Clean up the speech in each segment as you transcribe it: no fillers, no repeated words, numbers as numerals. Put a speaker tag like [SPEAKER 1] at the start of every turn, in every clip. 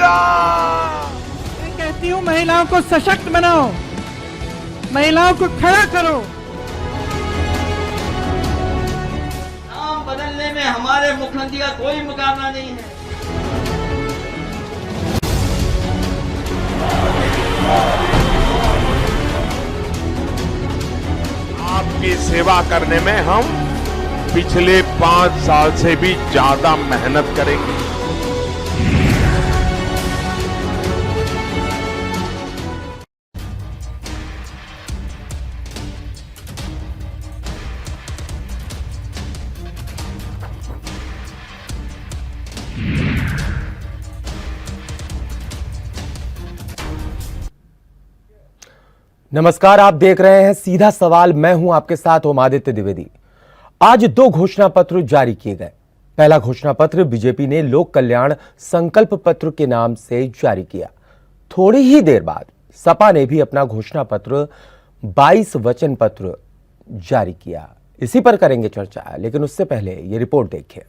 [SPEAKER 1] मैं कहती हूँ महिलाओं को सशक्त बनाओ, महिलाओं को खड़ा करो।
[SPEAKER 2] नाम बदलने में हमारे मुख्यमंत्री का कोई मुकाबला नहीं है।
[SPEAKER 3] आपकी सेवा करने में हम पिछले 5 साल से भी ज्यादा मेहनत करेंगे।
[SPEAKER 4] नमस्कार, आप देख रहे हैं सीधा सवाल। मैं हूं आपके साथ ओमादित्य द्विवेदी। आज 2 घोषणा पत्र जारी किए गए। पहला घोषणा पत्र बीजेपी ने लोक कल्याण संकल्प पत्र के नाम से जारी किया। थोड़ी ही देर बाद सपा ने भी अपना घोषणा पत्र 22 वचन पत्र जारी किया। इसी पर करेंगे चर्चा, लेकिन उससे पहले ये रिपोर्ट देखिए।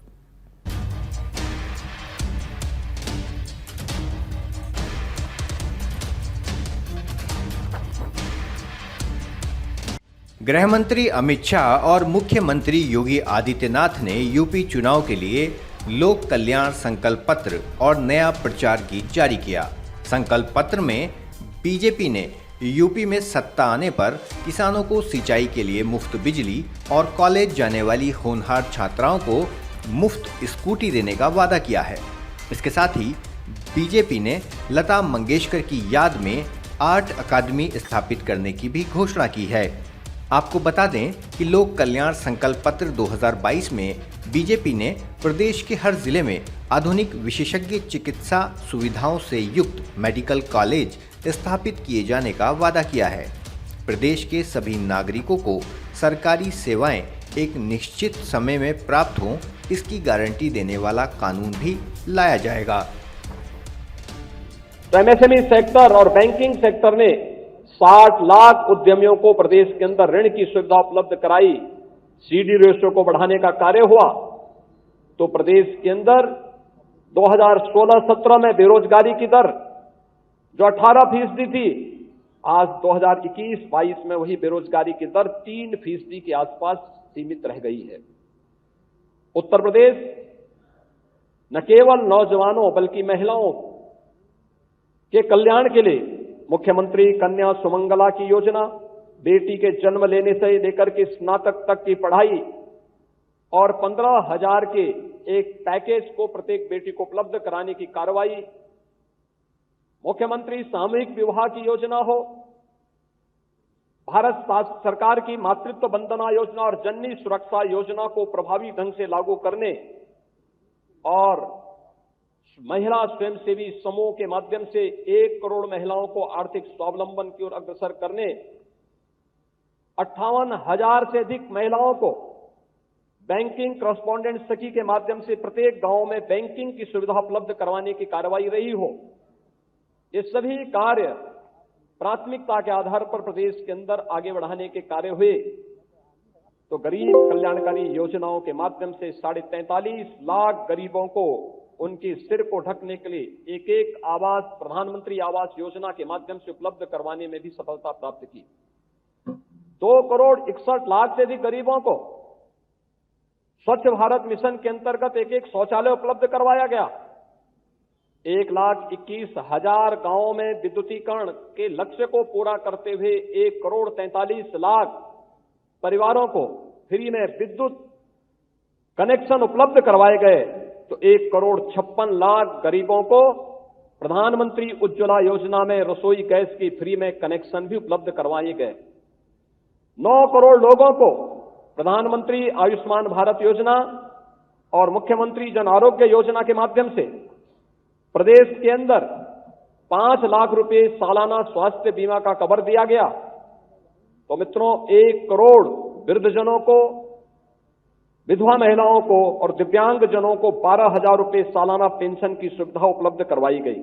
[SPEAKER 5] गृह मंत्री अमित शाह और मुख्यमंत्री योगी आदित्यनाथ ने यूपी चुनाव के लिए लोक कल्याण संकल्प पत्र और नया प्रचार गीत जारी किया। संकल्प पत्र में बीजेपी ने यूपी में सत्ता आने पर किसानों को सिंचाई के लिए मुफ्त बिजली और कॉलेज जाने वाली होनहार छात्राओं को मुफ्त स्कूटी देने का वादा किया है। इसके साथ ही बीजेपी ने लता मंगेशकर की याद में आर्ट अकादमी स्थापित करने की भी घोषणा की है। आपको बता दें कि लोक कल्याण संकल्प पत्र 2022 में बीजेपी ने प्रदेश के हर जिले में आधुनिक विशेषज्ञ चिकित्सा सुविधाओं से युक्त मेडिकल कॉलेज स्थापित किए जाने का वादा किया है। प्रदेश के सभी नागरिकों को सरकारी सेवाएं एक निश्चित समय में प्राप्त हों, इसकी गारंटी देने वाला कानून भी लाया जाएगा।
[SPEAKER 6] तो एमएसएमई सेक्टर और बैंकिंग सेक्टर ने 60 लाख उद्यमियों को प्रदेश के अंदर ऋण की सुविधा उपलब्ध कराई। सीडी रेशो को बढ़ाने का कार्य हुआ। तो प्रदेश के अंदर 2016-17 में बेरोजगारी की दर जो 18% थी, आज 2021-22 में वही बेरोजगारी की दर 3% के आसपास सीमित रह गई है। उत्तर प्रदेश न केवल नौजवानों बल्कि महिलाओं के कल्याण के लिए मुख्यमंत्री कन्या सुमंगला की योजना, बेटी के जन्म लेने से लेकर के स्नातक तक की पढ़ाई और 15,000 के एक पैकेज को प्रत्येक बेटी को उपलब्ध कराने की कार्रवाई, मुख्यमंत्री सामूहिक विवाह की योजना हो, भारत सरकार की मातृत्व वंदना योजना और जननी सुरक्षा योजना को प्रभावी ढंग से लागू करने और महिला स्वयंसेवी समूह के माध्यम से 1 करोड़ महिलाओं को आर्थिक स्वावलंबन की ओर अग्रसर करने, 58,000 से अधिक महिलाओं को बैंकिंग करस्पॉन्डेंट सखी के माध्यम से प्रत्येक गांव में बैंकिंग की सुविधा उपलब्ध करवाने की कार्रवाई रही हो। ये सभी कार्य प्राथमिकता के आधार पर प्रदेश के अंदर आगे बढ़ाने के कार्य हुए। तो गरीब कल्याणकारी योजनाओं के माध्यम से 43.5 लाख गरीबों को उनके सिर को ढकने के लिए एक आवास, प्रधानमंत्री आवास योजना के माध्यम से उपलब्ध करवाने में भी सफलता प्राप्त की। 2 करोड़ 61 लाख से अधिक गरीबों को स्वच्छ भारत मिशन के अंतर्गत एक शौचालय उपलब्ध करवाया गया। 1,21,000 गांवों में विद्युतीकरण के लक्ष्य को पूरा करते हुए 1 करोड़ 43 लाख परिवारों को फ्री में विद्युत कनेक्शन उपलब्ध करवाए गए। तो 1 करोड़ 56 लाख गरीबों को प्रधानमंत्री उज्ज्वला योजना में रसोई गैस की फ्री में कनेक्शन भी उपलब्ध करवाए गए। 9 करोड़ लोगों को प्रधानमंत्री आयुष्मान भारत योजना और मुख्यमंत्री जन आरोग्य योजना के माध्यम से प्रदेश के अंदर 5 लाख रुपए सालाना स्वास्थ्य बीमा का कवर दिया गया। तो मित्रों, 1 करोड़ वृद्धजनों को, विधवा महिलाओं को और दिव्यांग जनों को 12,000 रुपए सालाना पेंशन की सुविधा उपलब्ध करवाई गई।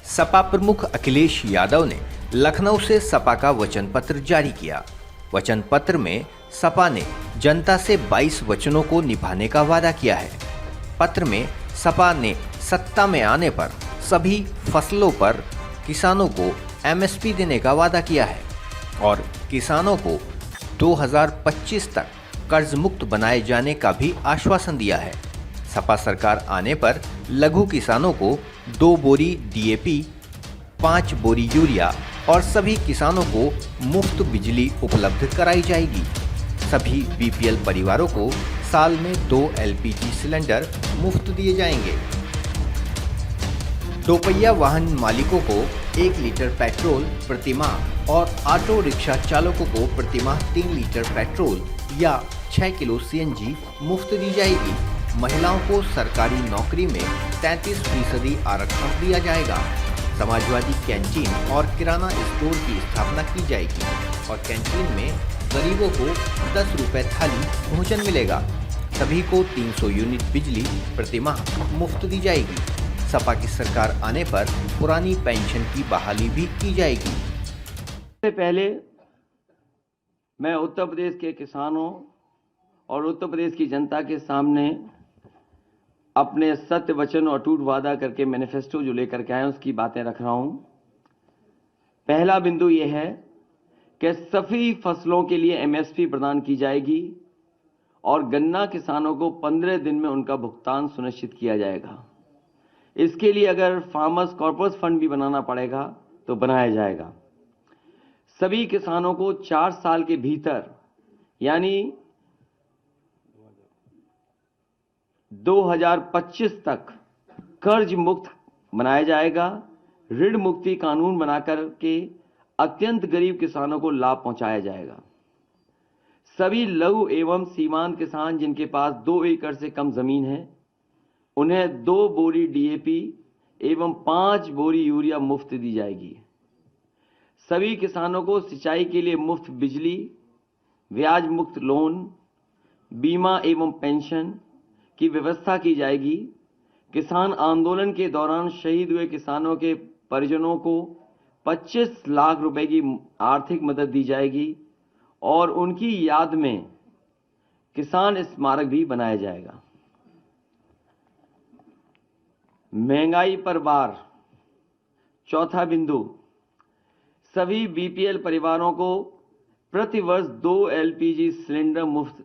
[SPEAKER 5] सपा प्रमुख अखिलेश यादव ने लखनऊ से सपा का वचन पत्र जारी किया। वचन पत्र में सपा ने जनता से 22 वचनों को निभाने का वादा किया है। पत्र में सपा ने सत्ता में आने पर सभी फसलों पर किसानों को एमएसपी देने का वादा किया है और किसानों को 2025 तक कर्ज मुक्त बनाए जाने का भी आश्वासन दिया है। सपा सरकार आने पर लघु किसानों को 2 बोरी डीएपी, 5 बोरी यूरिया और सभी किसानों को मुफ्त बिजली उपलब्ध कराई जाएगी। सभी बीपीएल परिवारों को साल में 2 एलपीजी सिलेंडर मुफ्त दिए जाएंगे। दोपहिया वाहन मालिकों को 1 लीटर पेट्रोल प्रति माह और ऑटो रिक्शा चालकों को प्रति माह 3 लीटर पेट्रोल या 6 किलो सीएनजी मुफ्त दी जाएगी। महिलाओं को सरकारी नौकरी में 33% आरक्षण दिया जाएगा। समाजवादी कैंटीन और किराना स्टोर की स्थापना की जाएगी और कैंटीन में गरीबों को 10 रुपए थाली भोजन मिलेगा। सभी को 300 यूनिट बिजली प्रति माह मुफ्त दी जाएगी। सपा की सरकार आने पर पुरानी पेंशन की बहाली भी की जाएगी।
[SPEAKER 2] सबसे पहले मैं उत्तर प्रदेश के किसानों और उत्तर प्रदेश की जनता के सामने अपने सत्य वचन और अटूट वादा करके मैनिफेस्टो जो लेकर के आए उसकी बातें रख रहा हूं। पहला बिंदु यह है कि सभी फसलों के लिए एमएसपी प्रदान की जाएगी और गन्ना किसानों को 15 दिन में उनका भुगतान सुनिश्चित किया जाएगा। इसके लिए अगर फार्मर्स कॉर्पस फंड भी बनाना पड़ेगा तो बनाया जाएगा। सभी किसानों को 4 साल के भीतर यानी 2025 तक कर्ज मुक्त बनाया जाएगा। ऋण मुक्ति कानून बनाकर के अत्यंत गरीब किसानों को लाभ पहुंचाया जाएगा। सभी लघु एवं सीमांत किसान जिनके पास 2 एकड़ से कम जमीन है उन्हें 2 बोरी डीएपी एवं 5 बोरी यूरिया मुफ्त दी जाएगी। सभी किसानों को सिंचाई के लिए मुफ्त बिजली, ब्याज मुक्त लोन, बीमा एवं पेंशन की व्यवस्था की जाएगी। किसान आंदोलन के दौरान शहीद हुए किसानों के परिजनों को 25 लाख रुपए की आर्थिक मदद दी जाएगी और उनकी याद में किसान स्मारक भी बनाया जाएगा। महंगाई पर भार, चौथा बिंदु, सभी बीपीएल परिवारों को प्रति वर्ष 2 एलपीजी सिलेंडर मुफ्त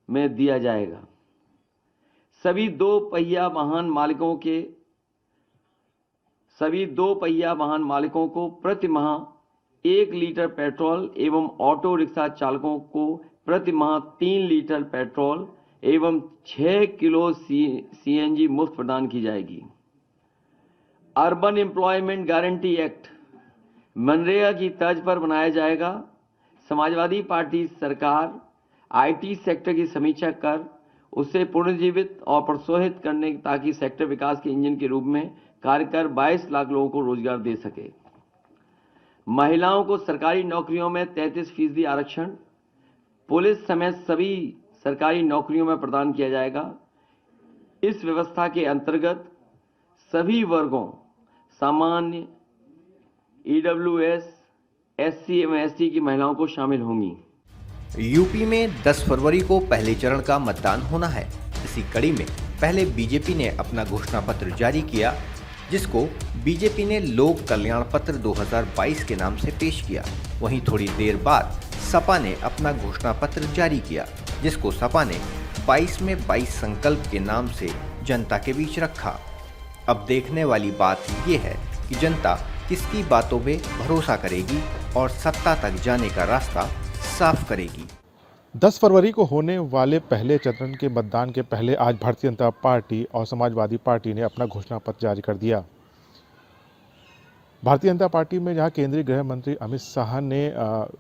[SPEAKER 2] में दिया जाएगा। सभी दो पहिया वाहन मालिकों को प्रति माह 1 लीटर पेट्रोल एवं ऑटो रिक्शा चालकों को प्रति माह 3 लीटर पेट्रोल एवं 6 किलो सीएनजी मुफ्त प्रदान की जाएगी। Urban employment guarantee act MNREGA की तर्ज पर बनाया जाएगा। समाजवादी पार्टी सरकार आईटी सेक्टर की समीक्षा कर उसे पुनर्जीवित और प्रोत्साहित करने ताकि सेक्टर विकास के इंजन के रूप में कार्य कर 22 लाख लोगों को रोजगार दे सके। महिलाओं को सरकारी नौकरियों में 33% आरक्षण पुलिस समेत सभी सरकारी नौकरियों में प्रदान किया जाएगा। इस व्यवस्था के अंतर्गत सभी वर्गों सामान्य, ईडब्ल्यूएस, एससी एवं एसटी की महिलाओं को शामिल होंगी।
[SPEAKER 5] यूपी में 10 फरवरी को पहले चरण का मतदान होना है। इसी कड़ी में पहले बीजेपी ने अपना घोषणा पत्र जारी किया, जिसको बीजेपी ने लोक कल्याण पत्र 2022 के नाम से पेश किया। वहीं थोड़ी देर बाद सपा ने अपना घोषणा पत्र जारी किया, जिसको सपा ने 22 में 22 संकल्प के नाम से जनता के बीच रखा। अब देखने वाली बात ये है कि जनता किसकी बातों में भरोसा करेगी और सत्ता तक जाने का रास्ता साफ करेगी।
[SPEAKER 7] 10 फरवरी को होने वाले पहले चरण के मतदान के पहले आज भारतीय जनता पार्टी और समाजवादी पार्टी ने अपना घोषणा पत्र जारी कर दिया। भारतीय जनता पार्टी में जहां केंद्रीय गृह मंत्री अमित शाह ने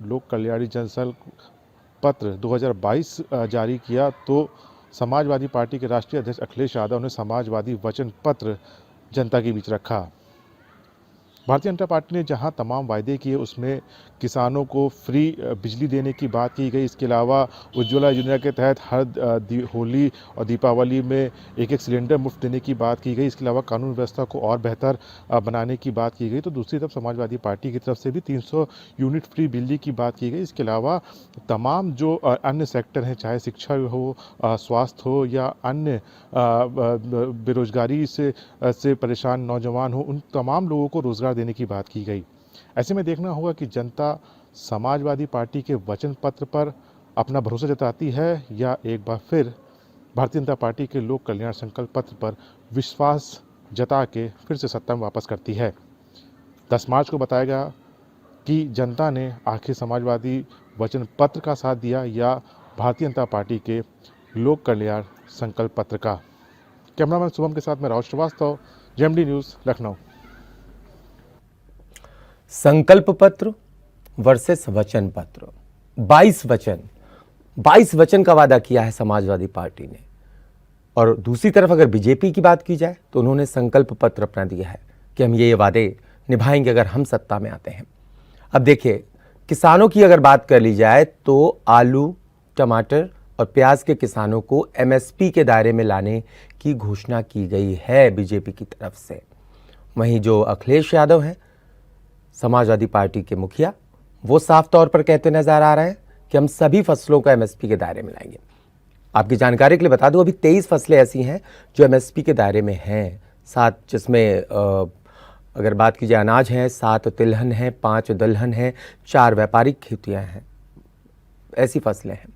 [SPEAKER 7] लोक कल्याणी जनसंकल्प पत्र 2022 जारी किया, तो समाजवादी पार्टी के राष्ट्रीय अध्यक्ष अखिलेश यादव ने समाजवादी वचन पत्र जनता के बीच रखा। भारतीय जनता पार्टी ने जहां तमाम वायदे किए उसमें किसानों को फ्री बिजली देने की बात की गई। इसके अलावा उज्ज्वला योजना के तहत हर होली और दीपावली में एक सिलेंडर मुफ्त देने की बात की गई। इसके अलावा कानून व्यवस्था को और बेहतर बनाने की बात की गई। तो दूसरी तरफ समाजवादी पार्टी की तरफ से भी 300 यूनिट फ्री बिजली की बात की गई। इसके अलावा तमाम जो अन्य सेक्टर हैं, चाहे शिक्षा हो, स्वास्थ्य हो या अन्य बेरोजगारी से परेशान नौजवान हो, उन तमाम लोगों को रोजगार देने की बात की गई। ऐसे में देखना होगा कि जनता समाजवादी पार्टी के वचन पत्र पर अपना भरोसा जताती है या एक बार फिर भारतीय जनता पार्टी के लोक कल्याण संकल्प पत्र पर विश्वास जता के फिर से सत्ता में वापस करती है। 10 मार्च को बताएगा कि जनता ने आखिर समाजवादी वचन पत्र का साथ दिया या भारतीय जनता पार्टी के लोक कल्याण संकल्प पत्र का। कैमरामैन शुभम के साथ मैं राहुल श्रीवास्तव, जेएमडी न्यूज़, लखनऊ।
[SPEAKER 4] संकल्प पत्र वर्सेस वचन पत्र। 22 वचन का वादा किया है समाजवादी पार्टी ने, और दूसरी तरफ अगर बीजेपी की बात की जाए तो उन्होंने संकल्प पत्र अपना दिया है कि हम ये वादे निभाएंगे अगर हम सत्ता में आते हैं। अब देखिए, किसानों की अगर बात कर ली जाए तो आलू, टमाटर और प्याज के किसानों को एमएसपी के दायरे में लाने की घोषणा की गई है बीजेपी की तरफ से। वहीं जो अखिलेश यादव हैं, समाजवादी पार्टी के मुखिया, वो साफ तौर पर कहते नजर आ रहे हैं कि हम सभी फसलों को एमएसपी के दायरे में लाएंगे। आपकी जानकारी के लिए बता दूं, अभी 23 फसलें ऐसी हैं जो एमएसपी के दायरे में हैं। 7 जिसमें अगर बात की जाए अनाज हैं, 7 तिलहन हैं, 5 दलहन हैं, 4 व्यापारिक खेतियां हैं, ऐसी फसलें हैं।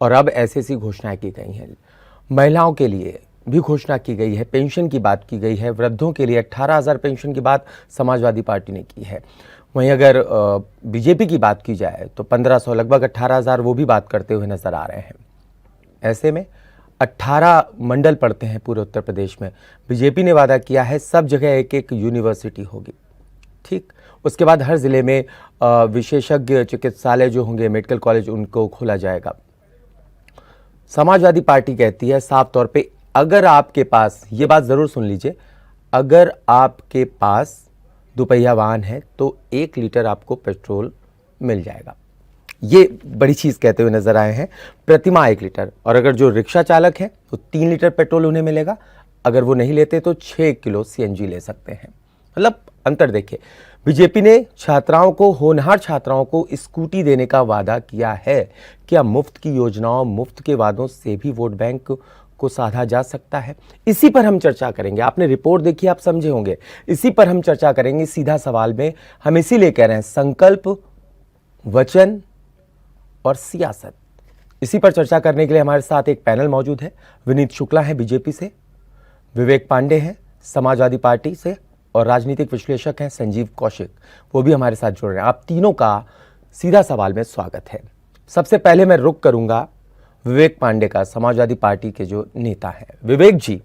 [SPEAKER 4] और अब ऐसी घोषणाएं की गई हैं। महिलाओं के लिए भी घोषणा की गई है, पेंशन की बात की गई है, वृद्धों के लिए 18,000 पेंशन की बात समाजवादी पार्टी ने की है। वहीं अगर बीजेपी की बात की जाए तो 1500, लगभग 18,000 वो भी बात करते हुए नजर आ रहे हैं। ऐसे में 18 मंडल पड़ते हैं पूरे उत्तर प्रदेश में। बीजेपी ने वादा किया है सब जगह एक यूनिवर्सिटी होगी, ठीक। उसके बाद हर जिले में विशेषज्ञ चिकित्सालय जो होंगे, मेडिकल कॉलेज, उनको खोला जाएगा। समाजवादी पार्टी कहती है साफ तौर पे, अगर आपके पास, ये बात जरूर सुन लीजिए, अगर आपके पास दुपहिया वाहन है तो 1 लीटर आपको पेट्रोल मिल जाएगा। ये बड़ी चीज कहते हुए नजर आए हैं, प्रतिमाह 1 लीटर। और अगर जो रिक्शा चालक है तो 3 लीटर पेट्रोल उन्हें मिलेगा। अगर वो नहीं लेते तो 6 किलो सीएनजी ले सकते हैं। मतलब अंतर देखिए, बीजेपी ने छात्राओं को, होनहार छात्राओं को स्कूटी देने का वादा किया है। क्या मुफ्त की योजनाओं, मुफ्त के वादों से भी वोट बैंक को साधा जा सकता है? इसी पर हम चर्चा करेंगे। आपने रिपोर्ट देखी, आप समझे होंगे। इसी पर हम चर्चा करेंगे सीधा सवाल में। हम इसीलिए कह रहे हैं संकल्प, वचन और सियासत। इसी पर चर्चा करने के लिए हमारे साथ एक पैनल मौजूद है। विनीत शुक्ला हैं बीजेपी से, विवेक पांडे हैं समाजवादी पार्टी से, और राजनीतिक विश्लेषक हैं संजीव कौशिक, वो भी हमारे साथ जुड़ रहे हैं। आप तीनों का सीधा सवाल में स्वागत है। सबसे पहले मैं रुख करूंगा विवेक पांडे का, समाजवादी पार्टी के जो नेता हैं। विवेक जी,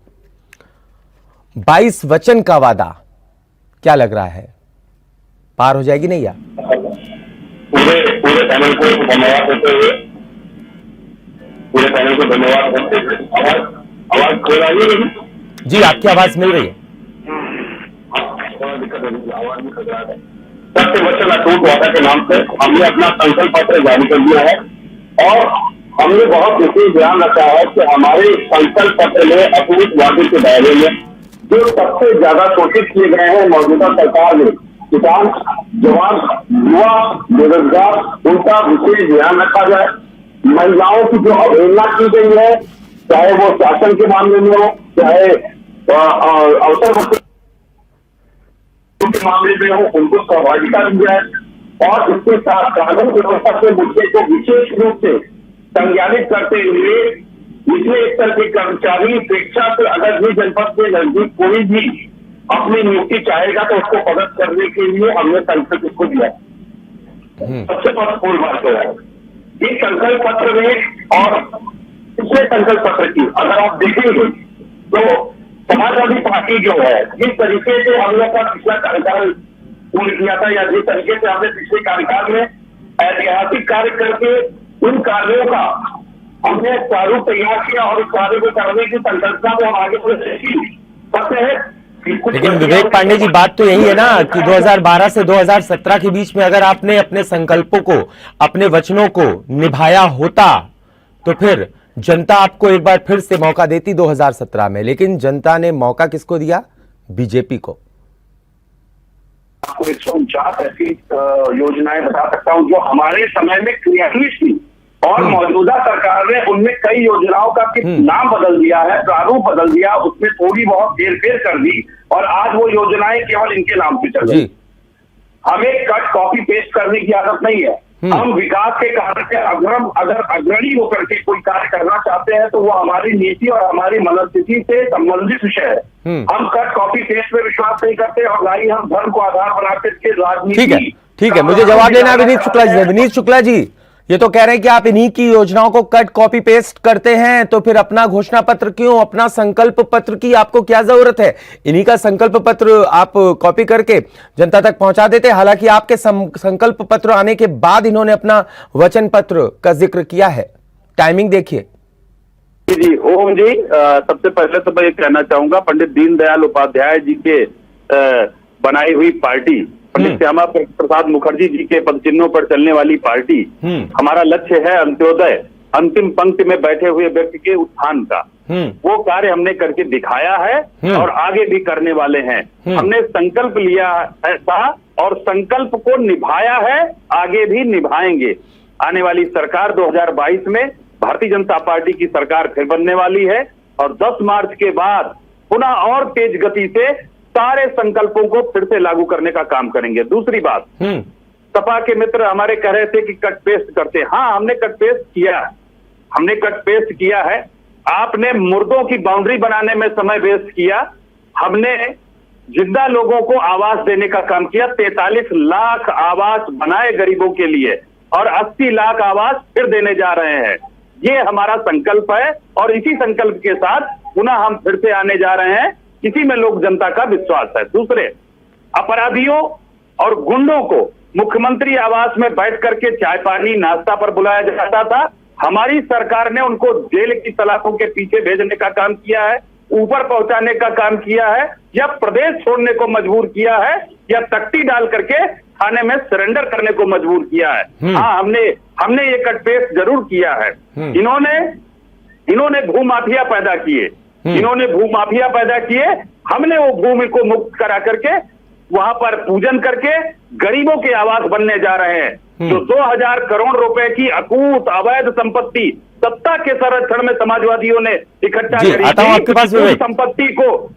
[SPEAKER 4] 22 वचन का वादा क्या लग रहा है, पार हो जाएगी नहीं? या
[SPEAKER 8] पूरे पैनल को धन्यवाद देते हुए, आवाज खोल रही है
[SPEAKER 4] जी, आपकी आवाज मिल रही है।
[SPEAKER 8] आवाज नहीं कर रहा है। सत्य वचन अटूट वादा के नाम से हमने अपना संकल्प पत्र जारी कर दिया है, और हमने बहुत विशेष ध्यान रखा है कि हमारे संकल्प पत्र में अटूट वादे के दायरे में जो सबसे ज्यादा शोषित किए गए हैं मौजूदा सरकार में, किसान, जवान, युवा, बेरोजगार, उनका विशेष ध्यान रखा जाए। महिलाओं की जो अवहेलना की गई है, चाहे वो शासन के मामले में हो, चाहे अवसर के मामले में हो, उनको सहभागिता दी जाए। और इसके साथ कानून व्यवस्था के मुद्दे को विशेष रूप से संज्ञानित करते हुए निचले स्तर के कर्मचारी स्वेच्छा से अगर भी जनपद के नजदीक कोई भी अपनी नियुक्ति चाहेगा तो उसको पदस्थ करने के लिए हमने संकल्प इसको दिया। सबसे महत्वपूर्ण बात है इस संकल्प पत्र में और पिछले संकल्प पत्र की अगर आप देखेंगे तो समाजवादी पार्टी जो है, जिस तरीके से हमने अपना पिछला कार्यकाल पूर्ण किया था, या जिस तरीके से हमने पिछले कार्यकाल में ऐतिहासिक कार्य करके उन कार्यों का हमने प्रारूप तैयार किया और उस कार्य को करने की संकल्पना को हम आगे बढ़े। सत्य है
[SPEAKER 4] लेकिन विवेक पांडे जी, बात तो यही है ना कि 2012 से 2017 के बीच में अगर आपने अपने संकल्पों को, अपने वचनों को निभाया होता तो फिर जनता आपको एक बार फिर से मौका देती 2017 में, लेकिन जनता ने मौका किसको दिया? बीजेपी को।
[SPEAKER 8] आपको 149 ऐसी योजनाएं बता सकता हूं जो हमारे समय में क्रियान्वित थी और मौजूदा सरकार ने उनमें कई योजनाओं का नाम बदल दिया है, प्रारूप बदल दिया, उसमें थोड़ी बहुत हेरफेर कर दी और आज वो योजनाएं केवल इनके नाम पे चल रही। हमें कट कॉपी पेस्ट करने की आदत नहीं है। हम विकास के कार्य के अगर अग्रणी होकर के कोई कार्य करना चाहते हैं तो वो हमारी नीति और हमारी मनस्थिति से संबंधित विषय है। हम कट कॉपी पेस्ट में विश्वास नहीं करते और ना ही हम धर्म को आधार बनाते के राजनीति।
[SPEAKER 4] ठीक है, मुझे जवाब देना विनीत शुक्ला जी। विनीत शुक्ला जी, ये तो कह रहे हैं कि आप इन्हीं की योजनाओं को कट कॉपी पेस्ट करते हैं, तो फिर अपना घोषणा पत्र क्यों, अपना संकल्प पत्र की आपको क्या जरूरत है? इन्हीं का संकल्प पत्र आप कॉपी करके जनता तक पहुंचा देते। हालांकि आपके संकल्प पत्र आने के बाद इन्होंने अपना वचन पत्र का जिक्र किया है। टाइमिंग देखिए।
[SPEAKER 9] जी ओम जी, सबसे पहले तो मैं ये कहना चाहूंगा, पंडित दीनदयाल उपाध्याय जी के बनाई हुई पार्टी, पंडित श्यामा प्रसाद मुखर्जी जी के पदचिन्हों पर चलने वाली पार्टी, हमारा लक्ष्य है अंत्योदय, अंतिम पंक्ति में बैठे हुए व्यक्ति के उत्थान का। वो कार्य हमने करके दिखाया है और आगे भी करने वाले हैं। हमने संकल्प लिया था और संकल्प को निभाया है, आगे भी निभाएंगे। आने वाली सरकार 2022 में भारतीय जनता पार्टी की सरकार फिर बनने वाली है और 10 मार्च के बाद पुनः और तेज गति से सारे संकल्पों को फिर से लागू करने का काम करेंगे। दूसरी बात, सपा के मित्र हमारे कह रहे थे कि कट पेस्ट करते। हाँ, हमने कट पेस्ट किया है, हमने कट पेस्ट किया है। आपने मुर्दों की बाउंड्री बनाने में समय वेस्ट किया, हमने जिंदा लोगों को आवास देने का काम किया। 43 लाख आवास बनाए गरीबों के लिए और 80 लाख आवास फिर देने जा रहे हैं। ये हमारा संकल्प है और इसी संकल्प के साथ पुनः हम फिर से आने जा रहे हैं। इसी में लोक जनता का विश्वास है। दूसरे, अपराधियों और गुंडों को मुख्यमंत्री आवास में बैठ करके चाय पानी नाश्ता पर बुलाया जाता था। हमारी सरकार ने उनको जेल की सलाखों के पीछे भेजने का काम किया है, ऊपर पहुंचाने का काम किया है, या प्रदेश छोड़ने को मजबूर किया है, या तख्ती डाल करके थाने में सरेंडर करने को मजबूर किया है। हाँ, हमने ये कटपेस्ट जरूर किया है। इन्होंने भूमाफिया पैदा किए, हमने वो भूमि को मुक्त करा करके वहां पर पूजन करके गरीबों के आवास बनने जा रहे हैं। जो 2000 करोड़ रुपए की अकूत अवैध संपत्ति सत्ता के संरक्षण में समाजवादियों ने इकट्ठा करी थी,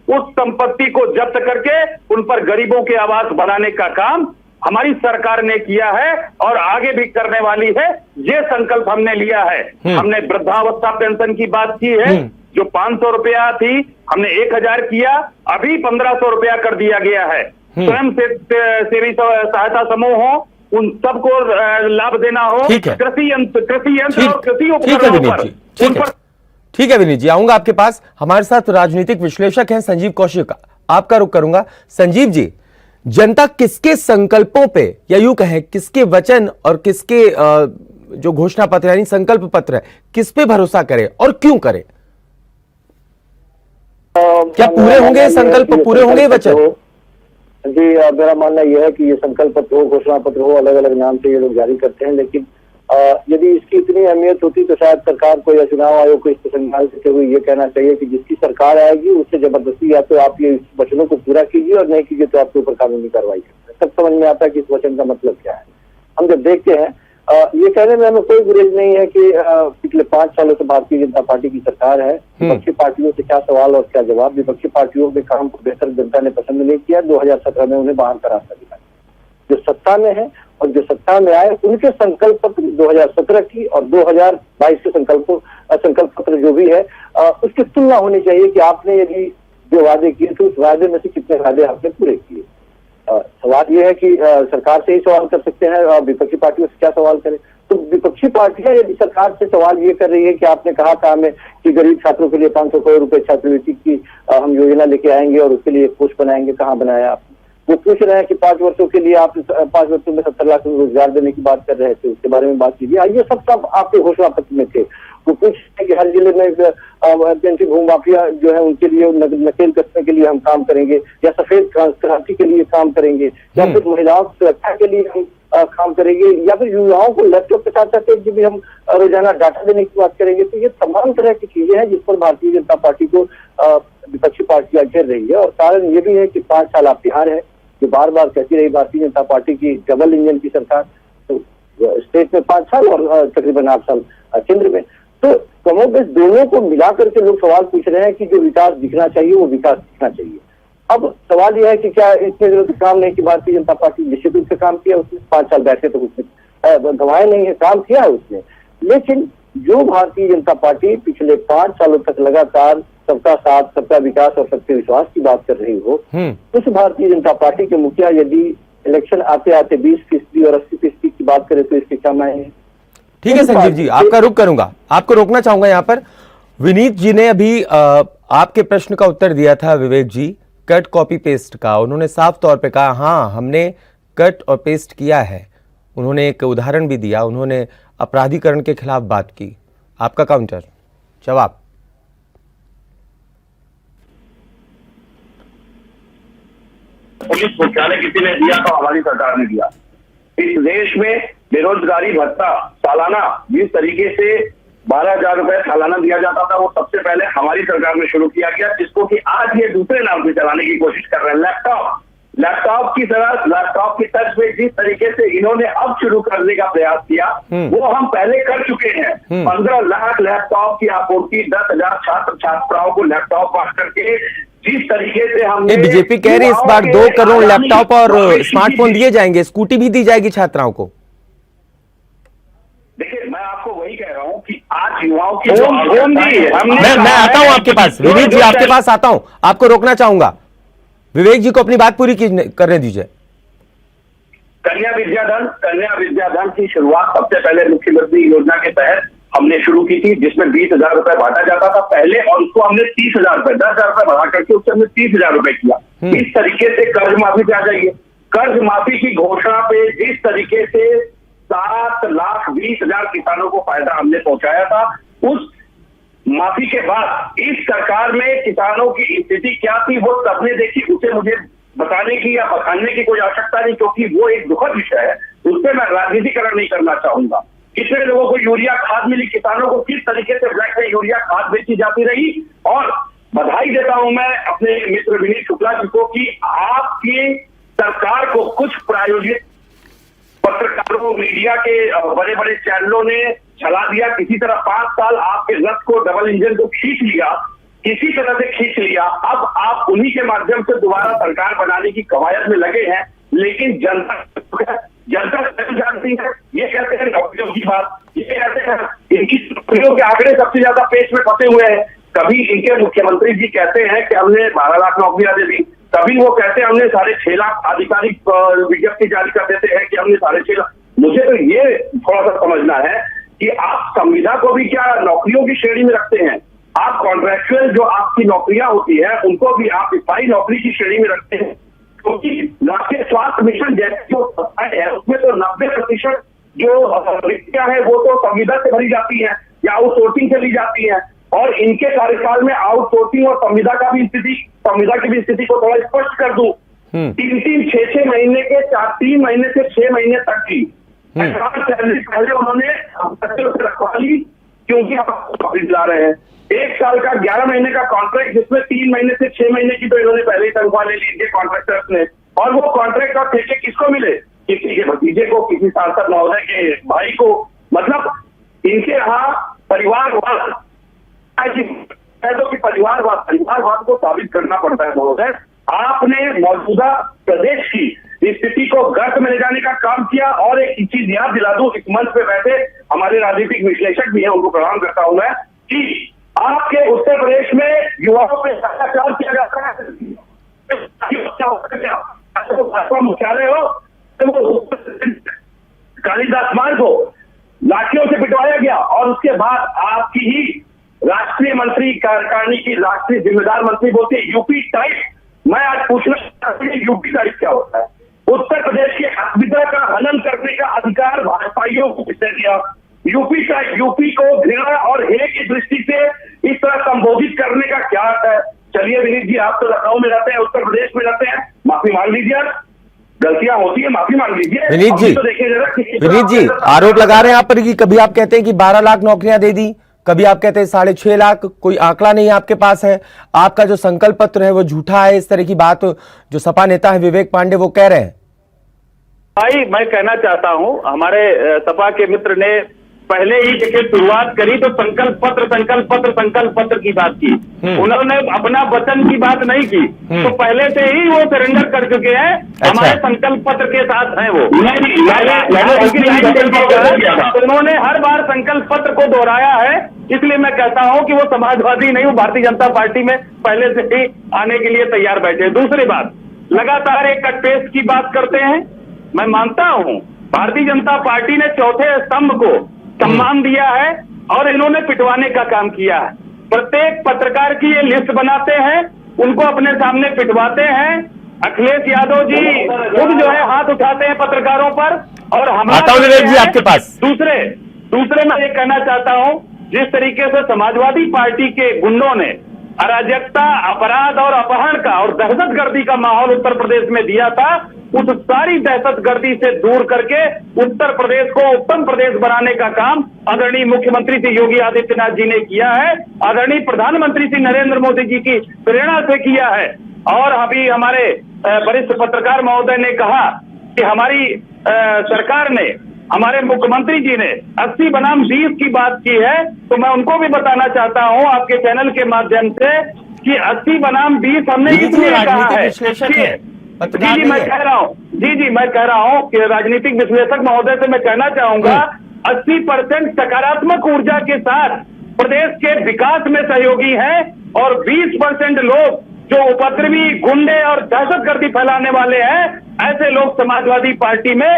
[SPEAKER 9] उस संपत्ति को जब्त करके उन पर गरीबों के आवास बनाने का काम हमारी सरकार ने किया है और आगे भी करने वाली है। ये संकल्प हमने लिया है। हमने वृद्धावस्था पेंशन की बात की है, जो 500 रुपया थी हमने 1000 किया, अभी 1500 रुपया कर दिया गया है। स्वयं सेवी सहायता समूह हो, उन सबको लाभ देना हो, कृषि यंत्र और कृषि उपकरणों पर।
[SPEAKER 4] ठीक है विनीत जी, आऊंगा आपके पास। हमारे साथ राजनीतिक विश्लेषक हैं संजीव कौशिक, आपका रुख करूंगा। संजीव जी, जनता किसके संकल्पों पे, या यूं कहें किसके वचन और किसके जो घोषणा पत्र यानी संकल्प पत्र है, किस पे भरोसा करे और क्यों करे? क्या पूरे होंगे संकल्प, पूरे होंगे वचन?
[SPEAKER 10] जी, मेरा मानना यह है कि ये संकल्प पत्र हो, घोषणा पत्र हो, अलग अलग नाम से ये लोग जारी करते हैं, लेकिन यदि इसकी इतनी अहमियत होती तो शायद सरकार को या चुनाव आयोग को इस पर संज्ञान देते हुए ये कहना चाहिए कि जिसकी सरकार आएगी उससे जबरदस्ती या तो आप ये वचनों को पूरा कीजिए और नहीं कीजिए तो आपके ऊपर कानूनी कार्रवाई करते हैं। तब समझ में आता है कि इस वचन का मतलब क्या है। हम जब देखते हैं, ये कहने में हमें कोई गुरेज नहीं है कि पिछले 5 सालों से भारतीय जनता पार्टी की सरकार है। विपक्षी पार्टियों से क्या सवाल और क्या जवाब। विपक्षी पार्टियों के काम को बेहतर जनता ने पसंद नहीं किया, 2017 में उन्हें बाहर का रास्ता दिखाया। जो सत्ता में है और जो सत्ता में आए उनके संकल्प पत्र 2017 की और 2022 के संकल्प पत्र जो भी है, उसकी तुलना होनी चाहिए कि आपने यदि जो वादे किए थे उस वादे में से कितने वादे आपने पूरे किए। सवाल यह है कि सरकार से ही सवाल कर सकते हैं, विपक्षी पार्टियों से क्या सवाल करें। तो विपक्षी पार्टियां यदि सरकार से सवाल ये कर रही है कि आपने कहा था हमें कि गरीब छात्रों के लिए 500 करोड़ रुपए छात्रवृत्ति की हम योजना लेके आएंगे और उसके लिए एक कोष बनाएंगे, कहाँ बनाया आपने? वो पूछ रहे हैं कि 5 वर्षों के लिए आप 5 वर्षों में 70 लाख रोजगार देने की बात कर रहे थे, उसके बारे में बात कीजिए। ये सब आपके घोषणा पत्र में थे। वो पूछ रहे हैं कि हर जिले में पेंशन भूमि माफिया जो है उनके लिए नकेल कसने के लिए हम काम करेंगे, या सफेद क्रांति के लिए काम करेंगे, या फिर महिलाओं की सुरक्षा के लिए हम काम करेंगे, या फिर युवाओं को लैपटॉप के साथ साथ भी हम रोजाना डाटा देने की बात करेंगे। तो ये तमाम तरह की चीजें हैं जिस पर भारतीय जनता पार्टी को विपक्षी पार्टियां घेर रही है। और कारण ये भी है कि 5 साल आप बिहार है जो बार बार कहती रही भारतीय जनता पार्टी की डबल इंजन की सरकार, तो स्टेट में 5 साल और तकरीबन 8 साल केंद्र में। तो कमोबेश दोनों को मिलाकर के लोग सवाल पूछ रहे हैं कि जो विकास दिखना चाहिए वो विकास दिखना चाहिए। अब सवाल यह है कि क्या इतने दिनों से काम नहीं कि भारतीय जनता पार्टी निश्चित रूप से काम किया, उसने 5 साल बैठे तो उसने गंवाए नहीं है, काम किया है उसने। लेकिन जो भारतीय जनता पार्टी पिछले 5 सालों तक लगातार सबका साथ, सबका विकास और सबके विश्वास की बात कर रही हो, उस भारतीय जनता पार्टी के मुखिया यदि इलेक्शन आते आते 20% और 80% की बात करें तो इसके क्या मायने हैं?
[SPEAKER 4] ठीक है संजीव जी, आपका रुख करूंगा, आपको रोकना चाहूंगा यहाँ पर। विनीत जी ने अभी आपके प्रश्न का उत्तर दिया था, विवेक जी, कट कॉपी पेस्ट का। उन्होंने साफ तौर पे कहा हाँ हमने कट और पेस्ट किया है। उन्होंने एक उदाहरण भी दिया, उन्होंने अपराधीकरण के खिलाफ बात की। आपका काउंटर जवाब।
[SPEAKER 8] पुलिस मुख्यालय किसी ने दिया तो हमारी सरकार ने दिया। इस देश में बेरोजगारी भत्ता सालाना जिस तरीके से 12,000 रुपए सालाना दिया जाता था वो सबसे पहले हमारी सरकार में शुरू किया गया, जिसको कि आज ये दूसरे नाम से चलाने की कोशिश कर रहे हैं। लैपटॉप की तरह, लैपटॉप की तर्ज पे जिस तरीके से इन्होंने अब शुरू करने का प्रयास किया वो हम पहले कर चुके हैं। 15 लाख लैपटॉप की आपूर्ति, 10,000 छात्र छात्राओं को लैपटॉप बांट करके जिस तरीके से हमने,
[SPEAKER 4] बीजेपी कह रही है इस बार 2 करोड़ लैपटॉप और स्मार्टफोन दिए जाएंगे, स्कूटी भी दी जाएगी छात्राओं को।
[SPEAKER 8] देखिए मैं आपको वही कह रहा हूँ कि आज युवाओं की
[SPEAKER 4] मैं आता हूँ आपके पास, विनीत जी आपके पास आता हूँ, आपको रोकना चाहूंगा। विवेक जी को अपनी बात पूरी करने दीजिए।
[SPEAKER 8] कन्या विद्याधन की शुरुआत सबसे पहले मुख्यमंत्री योजना के तहत हमने शुरू की थी, जिसमें 20,000 रुपए बांटा जाता था पहले, और उसको हमने 30,000 रुपए, 10,000 रुपए बढ़ा करके उससे हमने 30,000 रुपए किया। इस तरीके से कर्ज माफी पे आ जाइए। कर्ज माफी की घोषणा पे जिस तरीके से 7,20,000 किसानों को फायदा हमने पहुंचाया था, उस माफी के बाद इस सरकार में किसानों की स्थिति क्या थी वो सबने देखी। उसे मुझे बताने की या बखानने की कोई आवश्यकता नहीं, क्योंकि वो एक दुखद विषय है, उस पर मैं राजनीतिकरण नहीं करना चाहूंगा। कितने लोगों को यूरिया खाद मिली, किसानों को किस तरीके से ब्लैक में यूरिया खाद बेची जाती रही। और बधाई देता हूं मैं अपने मित्र विनीत शुक्ला जी को कि आपकी सरकार को कुछ प्रायोजित पत्रकारों, मीडिया के बड़े बड़े चैनलों ने चला दिया। किसी तरह 5 साल आपके रथ को, डबल इंजन को खींच लिया, किसी तरह से खींच लिया। अब आप उन्हीं के माध्यम से दोबारा सरकार बनाने की कवायद में लगे हैं, लेकिन जनता जानती है। ये कहते हैं नौकरियों की बात, ये कहते हैं इनकी नौकरियों के आंकड़े सबसे ज्यादा पेच में फंसे हुए हैं। कभी इनके मुख्यमंत्री जी कहते हैं कि हमने 12 लाख नौकरियां दे दी, कभी वो कहते हैं हमने 6.5 लाख आधिकारिक विज्ञप्ति जारी कर देते हैं कि हमने 6.5 लाख। मुझे तो ये थोड़ा सा समझना है कि आप संविदा को भी क्या नौकरियों की श्रेणी में रखते हैं? आप कॉन्ट्रैक्चुअल जो आपकी नौकरियां होती है उनको भी आप स्थायी नौकरी की श्रेणी में रखते हैं, क्योंकि राष्ट्रीय स्वास्थ्य मिशन जैसे जो संस्थाएं है उसमें तो 90% जो रिक्तियां है वो तो संविदा से भरी जाती है या आउटसोर्सिंग से ली जाती है। और इनके कार्यकाल में आउटसोर्सिंग और संविदा की भी स्थिति को थोड़ा स्पष्ट कर दूं। 3-3, 6-6 महीने के 3 महीने से 6 महीने तक की पहले उन्होंने रखवा ली, क्योंकि आप दिला रहे हैं। 1 साल का 11 महीने का कॉन्ट्रैक्ट, जिसमें 3 महीने से 6 महीने की तो इन्होंने पहले ही तनख्वाह ले ली इनके कॉन्ट्रैक्टर्स ने। और वो कॉन्ट्रैक्ट और ठेके किसको मिले? किसी के भतीजे को, किसी सांसद महोदय के भाई को। मतलब इनके यहाँ परिवारवाद परिवारवाद को साबित करना पड़ता है महोदय। आपने मौजूदा प्रदेश की स्थिति को गर्त में ले जाने का काम किया। और एक चीज याद दिला दूं, इस मंच पे बैठे हमारे राजनीतिक विश्लेषक भी हैं, उनको प्रणाम करता हूं मैं, कि आपके उत्तर प्रदेश में युवाओं पे अत्याचार किया जाता है। भाजपा मुख्यालय हो तो कालिदास मार्ग को लाठियों से पिटवाया गया, और उसके बाद आपकी ही राष्ट्रीय मंत्री कार्यकारिणी की राष्ट्रीय जिम्मेदार मंत्री बोलते यूपी टाइप मैं आज पूछना चाहता हूं कि यूपी का क्या होता है? उत्तर प्रदेश के अस्मिता का हनन करने का अधिकार भाजपाइयों को किसने दिया? यूपी को घृणा और हेय की दृष्टि से इस तरह संबोधित करने का क्या अर्थ है? चलिए विनीत जी, आप तो लखनऊ में रहते हैं, उत्तर प्रदेश में रहते हैं, माफी मांग लीजिए। आप गलतियां होती है, माफी मांग लीजिए।
[SPEAKER 4] विनीत जी,
[SPEAKER 8] तो देखिए जरा,
[SPEAKER 4] विनीत जी आरोप लगा रहे हैं आप पर कि कभी आप कहते हैं कि 12 लाख नौकरियां दे दी, कभी आप कहते हैं 6.5 लाख, कोई आंकड़ा नहीं आपके पास है, आपका जो संकल्प पत्र है वो झूठा है, इस तरह की बात जो सपा नेता है विवेक पांडे वो कह रहे हैं।
[SPEAKER 9] भाई मैं कहना चाहता हूं, हमारे सपा के मित्र ने पहले ही जब शुरुआत करी तो संकल्प पत्र की बात की। उन्होंने अपना वचन की बात नहीं की, तो पहले से ही वो सरेंडर कर चुके हैं। हमारे संकल्प पत्र के साथ हैं वो। उन्होंने हर बार संकल्प पत्र को दोहराया है, इसलिए मैं कहता हूं कि वो समाजवादी नहीं, वो भारतीय जनता पार्टी में पहले से ही आने के लिए तैयार बैठे। दूसरी बात, लगातार एक कट पेस्ट की बात करते हैं। मैं मानता हूं भारतीय जनता पार्टी ने चौथे स्तंभ को सम्मान दिया है और इन्होंने पिटवाने का काम किया है। प्रत्येक पत्रकार की ये लिस्ट बनाते हैं, उनको अपने सामने पिटवाते हैं। अखिलेश यादव जी खुद जो है हाथ उठाते हैं पत्रकारों पर और हमारा
[SPEAKER 4] विवेक जी आपके पास।
[SPEAKER 9] दूसरे मैं ये कहना चाहता हूं, जिस तरीके से समाजवादी पार्टी के गुंडों ने अराजकता, अपराध और अपहरण का और दहशतगर्दी का माहौल उत्तर प्रदेश में दिया था, उस सारी दहशतगर्दी से दूर करके उत्तर प्रदेश को उत्तम प्रदेश बनाने का काम आदरणीय मुख्यमंत्री श्री योगी आदित्यनाथ जी ने किया है, आदरणीय प्रधानमंत्री श्री नरेंद्र मोदी जी की प्रेरणा से किया है। और अभी हमारे वरिष्ठ पत्रकार महोदय ने कहा कि हमारी सरकार ने, हमारे मुख्यमंत्री जी ने 80 बनाम 20 की बात की है, तो मैं उनको भी बताना चाहता हूं आपके चैनल के माध्यम से कि 80 बनाम 20 हमने इसलिए कहा है। जी मैं कह रहा हूं कि राजनीतिक विश्लेषक महोदय से मैं कहना चाहूंगा 80% सकारात्मक ऊर्जा के साथ प्रदेश के विकास में सहयोगी हैं और 20% लोग जो उपद्रवी, गुंडे और दहशतगर्दी फैलाने वाले हैं, ऐसे लोग समाजवादी पार्टी में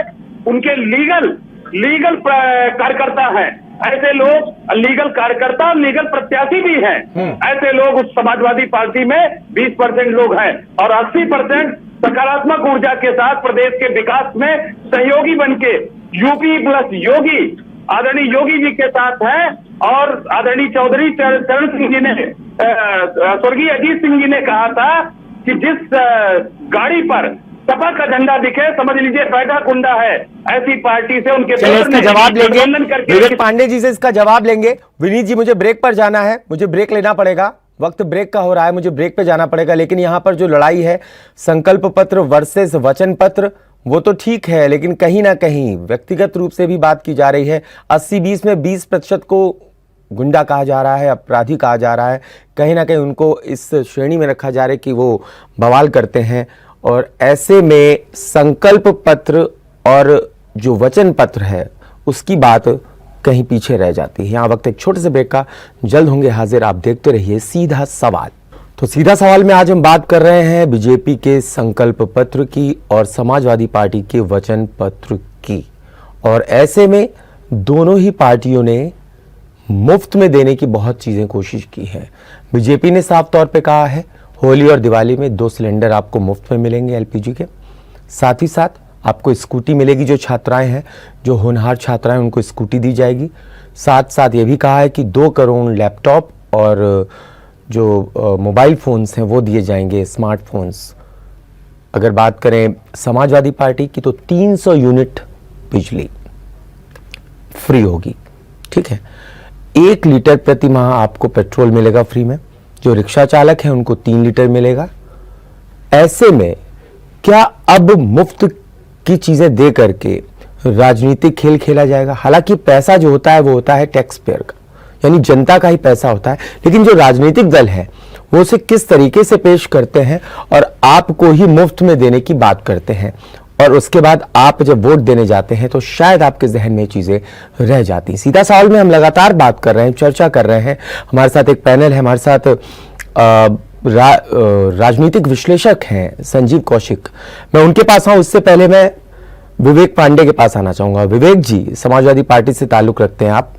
[SPEAKER 9] उनके लीगल कार्यकर्ता हैं। ऐसे लोग लीगल कार्यकर्ता और लीगल प्रत्याशी भी हैं। ऐसे लोग उस समाजवादी पार्टी में 20% लोग हैं और 80% सकारात्मक ऊर्जा के साथ प्रदेश के विकास में सहयोगी बनके यूपी प्लस योगी, आदरणीय योगी जी के साथ हैं। और आदरणीय चौधरी चरण सिंह जी ने, स्वर्गीय अजीत सिंह जी ने कहा था कि जिस गाड़ी पर सपा का झंडा दिखे समझ लीजिए बैठा कुंडा है। ऐसी पार्टी से उनके
[SPEAKER 4] इसका जवाब लेंगे, विवेक पांडे जी से इसका जवाब लेंगे। विनीत जी मुझे ब्रेक पर जाना है, मुझे ब्रेक लेना पड़ेगा, वक्त ब्रेक का हो रहा है, मुझे ब्रेक पे जाना पड़ेगा। लेकिन यहाँ पर जो लड़ाई है संकल्प पत्र वर्सेस वचन पत्र, वो तो ठीक है, लेकिन कहीं ना कहीं व्यक्तिगत रूप से भी बात की जा रही है। 80-20 में 20% को गुंडा कहा जा रहा है, अपराधी कहा जा रहा है, कहीं ना कहीं उनको इस श्रेणी में रखा जा रहा है कि वो बवाल करते हैं। और ऐसे में संकल्प पत्र और जो वचन पत्र है उसकी बात कहीं पीछे रह जाती है। यहाँ वक्त एक छोटे से ब्रेक का, जल्द होंगे हाजिर, आप देखते रहिए सीधा सवाल। तो सीधा सवाल में आज हम बात कर रहे हैं बीजेपी के संकल्प पत्र की और समाजवादी पार्टी के वचन पत्र की। और ऐसे में दोनों ही पार्टियों ने मुफ्त में देने की बहुत चीजें कोशिश की है। बीजेपी ने साफ तौर पे कहा है होली और दिवाली में 2 सिलेंडर आपको मुफ्त में मिलेंगे एलपीजी के, साथ ही साथ आपको स्कूटी मिलेगी। जो छात्राएं हैं, जो होनहार छात्राएं, उनको स्कूटी दी जाएगी। साथ साथ ये भी कहा है कि 2 करोड़ लैपटॉप और जो मोबाइल फ़ोन्स हैं वो दिए जाएंगे, स्मार्टफोन्स। अगर बात करें समाजवादी पार्टी की तो 300 यूनिट बिजली फ्री होगी। ठीक है, 1 लीटर प्रति माह आपको पेट्रोल मिलेगा फ्री में। जो रिक्शा चालक है उनको 3 लीटर मिलेगा। ऐसे में क्या अब मुफ्त की चीजें दे करके राजनीतिक खेल खेला जाएगा? हालांकि पैसा जो होता है वो होता है टैक्स पेयर का, यानी जनता का ही पैसा होता है, लेकिन जो राजनीतिक दल है वो उसे किस तरीके से पेश करते हैं और आपको ही मुफ्त में देने की बात करते हैं। और उसके बाद आप जब वोट देने जाते हैं तो शायद आपके जहन में चीजें रह जाती हैं। सीधा सवाल में हम लगातार बात कर रहे हैं, चर्चा कर रहे हैं। हमारे साथ एक पैनल है, हमारे साथ राजनीतिक विश्लेषक हैं संजीव कौशिक। मैं उनके पास आऊं उससे पहले मैं विवेक पांडे के पास आना चाहूंगा। विवेक जी, समाजवादी पार्टी से ताल्लुक रखते हैं आप।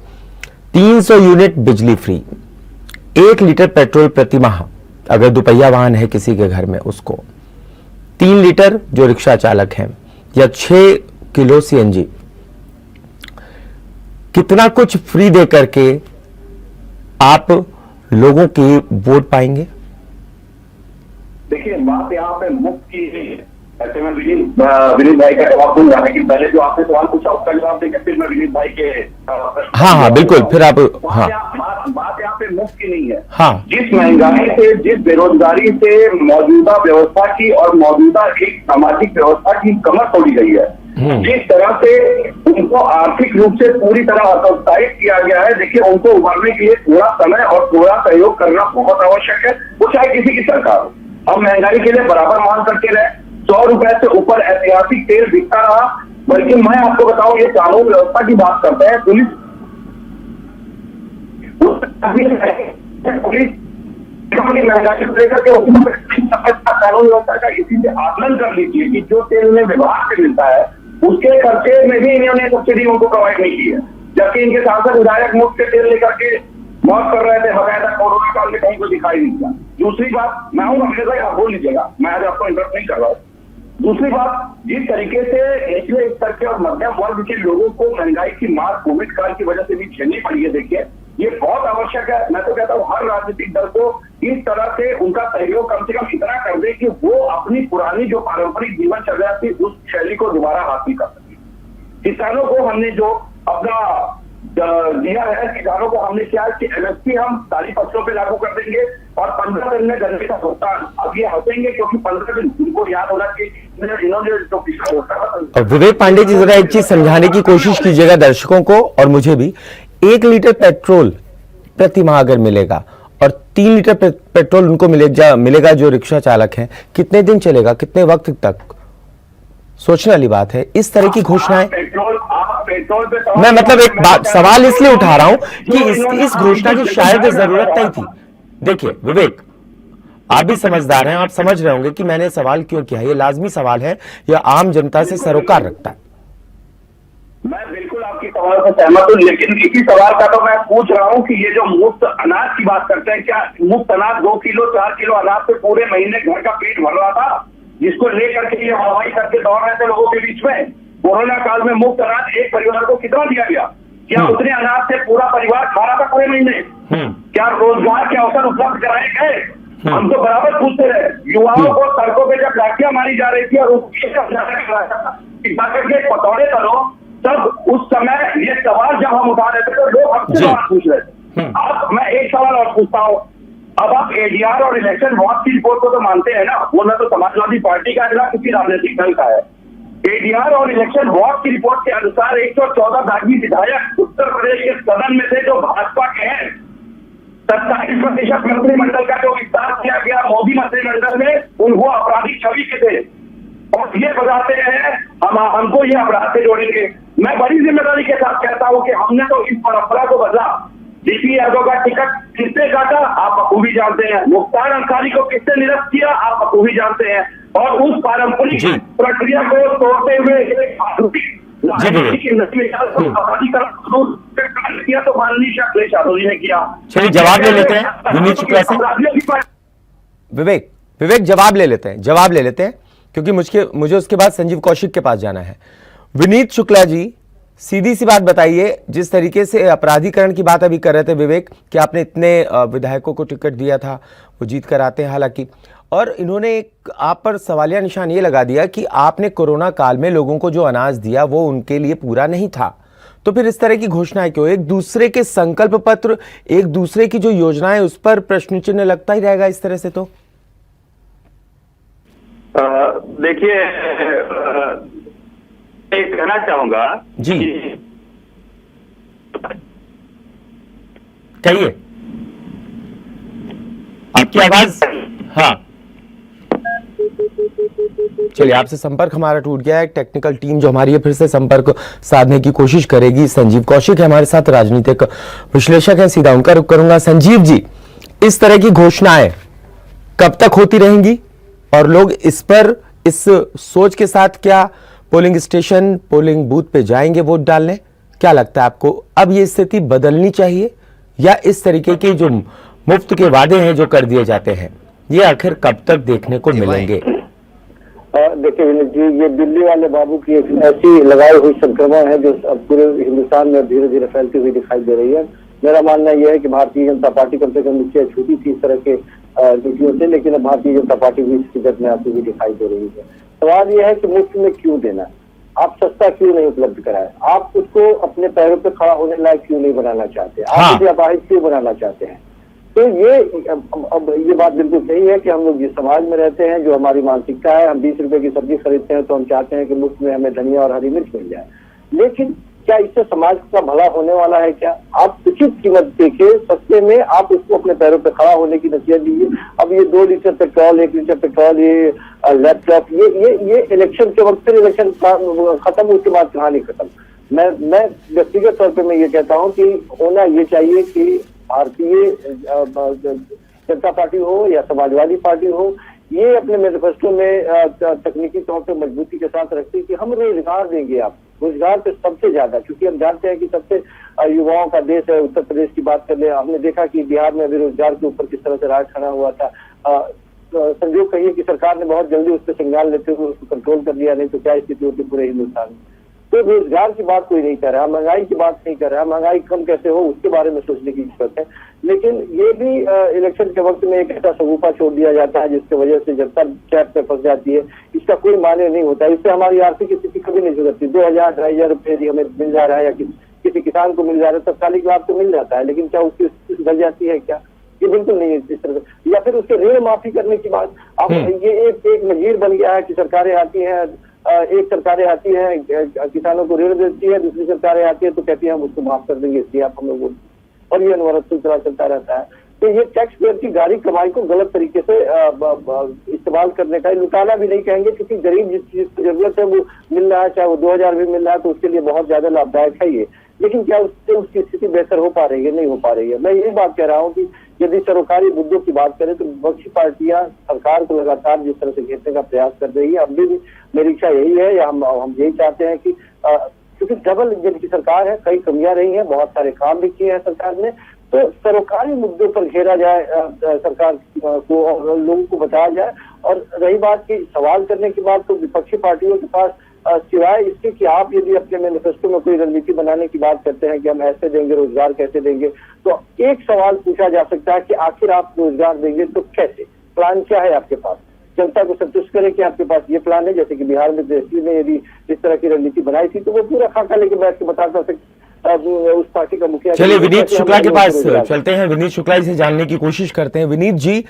[SPEAKER 4] 300 यूनिट बिजली फ्री, 1 लीटर पेट्रोल प्रति माह, अगर दुपहिया वाहन है किसी के घर में उसको 3 लीटर जो रिक्शा चालक हैं या 6 किलो सीएनजी, कितना कुछ फ्री दे करके आप लोगों की वोट पाएंगे?
[SPEAKER 8] देखिए, बात यहाँ पे मुफ्त की है। ऐसे में विनीत भाई का जवाब दूंगा, लेकिन पहले जो आपने सवाल पूछा उसका जवाब देकर फिर मैं विनीत भाई के
[SPEAKER 4] हाँ बिल्कुल, फिर आप हाँ
[SPEAKER 8] बात यहाँ पे मुफ्त की नहीं है।
[SPEAKER 4] हाँ,
[SPEAKER 8] जिस महंगाई से, जिस बेरोजगारी से मौजूदा व्यवस्था की और मौजूदा एक सामाजिक व्यवस्था की कमर तोड़ी गई है, जिस तरह से उनको आर्थिक रूप से पूरी तरह हतोत्साहित किया गया है, देखिए उनको उभरने के लिए थोड़ा समय और थोड़ा सहयोग करना बहुत आवश्यक है, वो चाहे किसी की सरकार हो। हम महंगाई के लिए बराबर मांग करते रहे, 100 रुपए से ऊपर ऐतिहासिक तेल बिकता रहा। बल्कि मैं आपको बताऊं, ये कानून व्यवस्था की बात करते हैं, पुलिस महंगाई को लेकर के कानून व्यवस्था का इसी से आकलन कर लीजिए कि जो तेल उन्हें विभाग से मिलता है उसके खर्चे में भी इन्होंने सब्सिडी उनको प्रोवाइड नहीं की है, जबकि इनके सांसद विधायक मुफ्त के तेल लेकर के मौत कर रहे थे बकायदा। कोरोना काल में कहीं को दिखाई नहीं दिया। दूसरी बात, मैं आऊंगा मेरे भाई, आप बोल लीजिएगा, मैं आज आपको इंटरप्ट नहीं कर रहा हूँ। दूसरी बात, जिस तरीके से निचले स्तर के और मध्यम वर्ग के लोगों को महंगाई की मार कोविड काल की वजह से भी झेलनी पड़ी है, देखिए ये बहुत आवश्यक है। मैं तो कहता हूँ हर राजनीतिक दल को इस तरह से उनका सहयोग कम से कम इतना कर दे कि वो अपनी पुरानी जो पारंपरिक जीवनचर्या थी उस शैली को दोबारा हासिल कर सके। किसानों को हमने जो अपना दिया है, किसानों को हमने क्या कि एमएसपी हम सारी फसलों पे लागू कर देंगे और 15 दिन में गन्ने का भुगतान। अब ये हंसेंगे क्योंकि 15 दिन उनको याद होना कि इन्होंने जो पिछला होता है।
[SPEAKER 4] विवेक पांडे जी, जरा एक चीज समझाने की कोशिश कीजिएगा दर्शकों को और मुझे भी। 1 लीटर पेट्रोल प्रति माह अगर मिलेगा और 3 लीटर पेट्रोल उनको मिलेगा जो रिक्शा चालक हैं, कितने दिन चलेगा, कितने वक्त तक? सोचने वाली बात है। इस तरह की घोषणाएं,
[SPEAKER 8] पेट्रोल पे
[SPEAKER 4] मैं मतलब एक बात सवाल इसलिए उठा रहा हूं कि इस घोषणा की शायद जरूरत नहीं थी। देखिए विवेक, आप भी समझदार हैं, आप समझ रहे होंगे कि मैंने सवाल क्यों किया। ये लाजमी सवाल है, यह आम जनता से सरोकार रखता है।
[SPEAKER 8] मैं बिल्कुल आपकी सवाल से सहमत हूँ, लेकिन इसी सवाल का तो मैं पूछ रहा हूँ कि ये जो मुफ्त अनाज की बात करते हैं, क्या मुफ्त अनाज 2 किलो 4 किलो अनाज से पूरे महीने घर का पेट भर रहा था, जिसको लेकर के ये हवाई करके दौड़ रहे थे लोगों के बीच में? कोरोना काल में मुफ्त अनाज एक परिवार को कितना दिया गया? क्या उतने अनाज से पूरा परिवार खा रहा था पूरे महीने? क्या रोजगार के अवसर उपलब्ध कराए गए? हम तो बराबर पूछते रहे। युवाओं को सड़कों पे जब लाठियां मारी जा रही थी और पकौड़े करो, तब उस समय ये सवाल जब हम उठा रहे थे तो लोग हमसे सवाल पूछ रहे थे। अब मैं एक सवाल और पूछता हूँ, अब आप एडीआर और इलेक्शन वॉच की रिपोर्ट को तो मानते हैं ना? वो ना तो समाजवादी पार्टी का है ना किसी राजनीतिक दल का है। एडीआर और इलेक्शन वॉच की रिपोर्ट के अनुसार 114 बागी विधायक उत्तर प्रदेश के सदन में थे जो भाजपा के हैं। 27% मंत्रिमंडल का जो विस्तार किया गया मोदी मंत्रिमंडल में, उनको आपराधिक छवि के थे और ये बताते हैं हमको ये अपराध से जोड़ेंगे। मैं बड़ी जिम्मेदारी के साथ कहता हूँ कि हमने तो इस परंपरा को बदला। डीपी यादव का टिकट किसने काटा आप बखूबी जानते हैं। मुख्तार अंसारी को किसने निरस्त किया आप बखूबी जानते हैं। और उस पारंपरिक प्रक्रिया को तोड़ते हुए किया तो माननीय अखिलेश यादव जी ने किया।
[SPEAKER 4] चलिए जवाब ले लेते हैं विनीत शुक्ला से। विवेक जवाब ले लेते हैं क्योंकि मुझे उसके बाद संजीव कौशिक के पास जाना है। विनीत शुक्ला जी, सीधी सी बात बताइए, जिस तरीके से अपराधीकरण की बात अभी कर रहे थे विवेक कि आपने इतने विधायकों को टिकट दिया था, वो जीत कर आते हैं हालांकि, और इन्होंने एक आप पर सवालिया निशान ये लगा दिया कि आपने कोरोना काल में लोगों को जो अनाज दिया वो उनके लिए पूरा नहीं था। तो फिर इस तरह की घोषणाएं क्यों? एक दूसरे के संकल्प पत्र, एक दूसरे की जो योजनाएं, उस पर प्रश्न चिन्ह लगता ही रहेगा इस तरह से। तो
[SPEAKER 9] देखिए, एक कहना चाहूंगा
[SPEAKER 4] जी, कहिए, आपकी आवाज। हाँ चलिए, आपसे संपर्क हमारा टूट गया है। टेक्निकल टीम जो हमारी है फिर से संपर्क साधने की कोशिश करेगी। संजीव कौशिक है हमारे साथ, राजनीतिक विश्लेषक हैं, सीधा उनका रुख करूंगा। संजीव जी, इस तरह की घोषणाएं कब तक होती रहेंगी और लोग इस पर इस सोच के साथ क्या पोलिंग स्टेशन, पोलिंग बूथ पे जाएंगे वोट डालने? क्या लगता है आपको, अब ये स्थिति बदलनी चाहिए या इस तरीके के जो मुफ्त के वादे हैं जो कर दिए जाते हैं ये आखिर कब तक देखने को मिलेंगे?
[SPEAKER 10] देखिए विनीत जी, ये दिल्ली वाले बाबू की एक ऐसी लगाई हुई संक्रमण है जो अब पूरे हिंदुस्तान में धीरे धीरे फैलती हुई दिखाई दे रही है। मेरा मानना यह है कि भारतीय जनता पार्टी कम से कम नीचे छूटी थी इस तरह के ड्यूटियों से, लेकिन अब भारतीय जनता पार्टी भी इस शिदत में आती हुई दिखाई दे रही है। सवाल यह है कि मुफ्त में क्यों देना, आप सस्ता क्यों नहीं उपलब्ध कराए, आप उसको अपने पैरों पर खड़ा होने लायक क्यों नहीं बनाना चाहते, आप उसे अपाहिज क्यों बनाना चाहते हैं? तो ये अब ये बात बिल्कुल सही है कि हम लोग जिस समाज में रहते हैं, जो हमारी मानसिकता है, हम 20 रुपए की सब्जी खरीदते हैं तो हम चाहते हैं कि मुफ्त में हमें धनिया और हरी मिर्च मिल जाए। लेकिन क्या इससे समाज का भला होने वाला है क्या? आप उचित कीमत देके सस्ते में आप उसको अपने पैरों पर खड़ा होने की नसीहत दीजिए। अब ये 2 लीटर पेट्रोल, 1 लीटर पेट्रोल, ये लैपटॉप, ये इलेक्शन के वक्त फिर इलेक्शन खत्म, उसके बाद कहानी खत्म। मैं व्यक्तिगत तौर पर मैं ये कहता हूँ कि होना ये चाहिए कि भारतीय जनता पार्टी हो या समाजवादी पार्टी हो, ये अपने मैनिफेस्टो में तकनीकी तौर पे मजबूती के साथ रखती है कि हम रोजगार देंगे, आप रोजगार पे सबसे ज्यादा, क्योंकि हम जानते हैं कि सबसे युवाओं का देश है। उत्तर प्रदेश की बात कर ले, हमने देखा कि बिहार में अभी रोजगार के ऊपर किस तरह से राज खड़ा हुआ था। संयोग कहिए कि सरकार ने बहुत जल्दी उस पर संज्ञान लेते हुए उसको कंट्रोल कर लिया, नहीं तो क्या स्थिति होती पूरे हिंदुस्तान में। तो रोजगार की बात कोई नहीं कर रहा, महंगाई की बात नहीं कर रहा, महंगाई कम कैसे हो उसके बारे में सोचने की जरूरत है। लेकिन ये भी इलेक्शन के वक्त में एक ऐसा सगुफा छोड़ दिया जाता है जिसकी वजह से जनता ट्रैप में फंस जाती है। इसका कोई माने नहीं होता, इससे हमारी आर्थिक स्थिति कभी नहीं सुधरती। 2000-2500 रुपये यदि हमें मिल जा रहा है या किसी किसान को मिल जा रहा है, तत्कालिक लाभ तो मिल जाता है, लेकिन क्या उसकी स्थिति सुधर जाती है क्या? ये बिल्कुल नहीं है इस तरह से। या फिर उसके ऋण माफी करने की बात, अब ये एक नजीर बन गया है कि सरकारें आती हैं, एक सरकारें आती हैं किसानों को ऋण देती है, दूसरी सरकारें आती है तो कहती है हम उसको माफ कर देंगे, इसलिए आप हम लोग, और ये अनवरत सिलसिला चलता रहता है। तो ये टैक्स पेयर की गाड़ी कमाई को गलत तरीके से इस्तेमाल करने का, लुटाना भी नहीं कहेंगे, क्योंकि गरीब जिस चीज की जरूरत है वो मिल रहा है, चाहे वो 2000 भी मिल रहा है तो उसके लिए बहुत ज्यादा लाभदायक है ये। लेकिन क्या उससे उसकी स्थिति बेहतर हो पा रही है? नहीं हो पा रही है। मैं यही बात कह रहा हूँ कि यदि सरोकारी मुद्दों की बात करें तो विपक्षी पार्टियां सरकार को लगातार जिस तरह से घेरने का प्रयास कर रही है, अब भी मेरी इच्छा यही है या हम यही चाहते हैं कि क्योंकि डबल इंजन की सरकार है, कई कमियां रही हैं, बहुत सारे काम भी किए हैं सरकार ने, तो सरोकारी मुद्दों पर घेरा जाए सरकार को और लोगों को बताया जाए। और रही बात की सवाल करने की बात, तो विपक्षी पार्टियों के पास सिवाय इसके कि आप यदि अपने मैनिफेस्टो में कोई रणनीति बनाने की बात करते हैं कि हम ऐसे देंगे, रोजगार कैसे देंगे, तो एक सवाल पूछा जा सकता है कि आखिर आप रोजगार देंगे तो कैसे, प्लान क्या है आपके पास? जनता को संतुष्ट करें कि आपके पास ये प्लान है। जैसे कि बिहार में देशवी ने यदि इस तरह की रणनीति बनाई थी तो वो पूरा खाका लेके बैठ के बताता था उस पार्टी का मुखिया।
[SPEAKER 4] चलिए विनीत शुक्ला के पास चलते हैं, विनीत शुक्ला जी से जानने की कोशिश करते हैं। विनीत जी,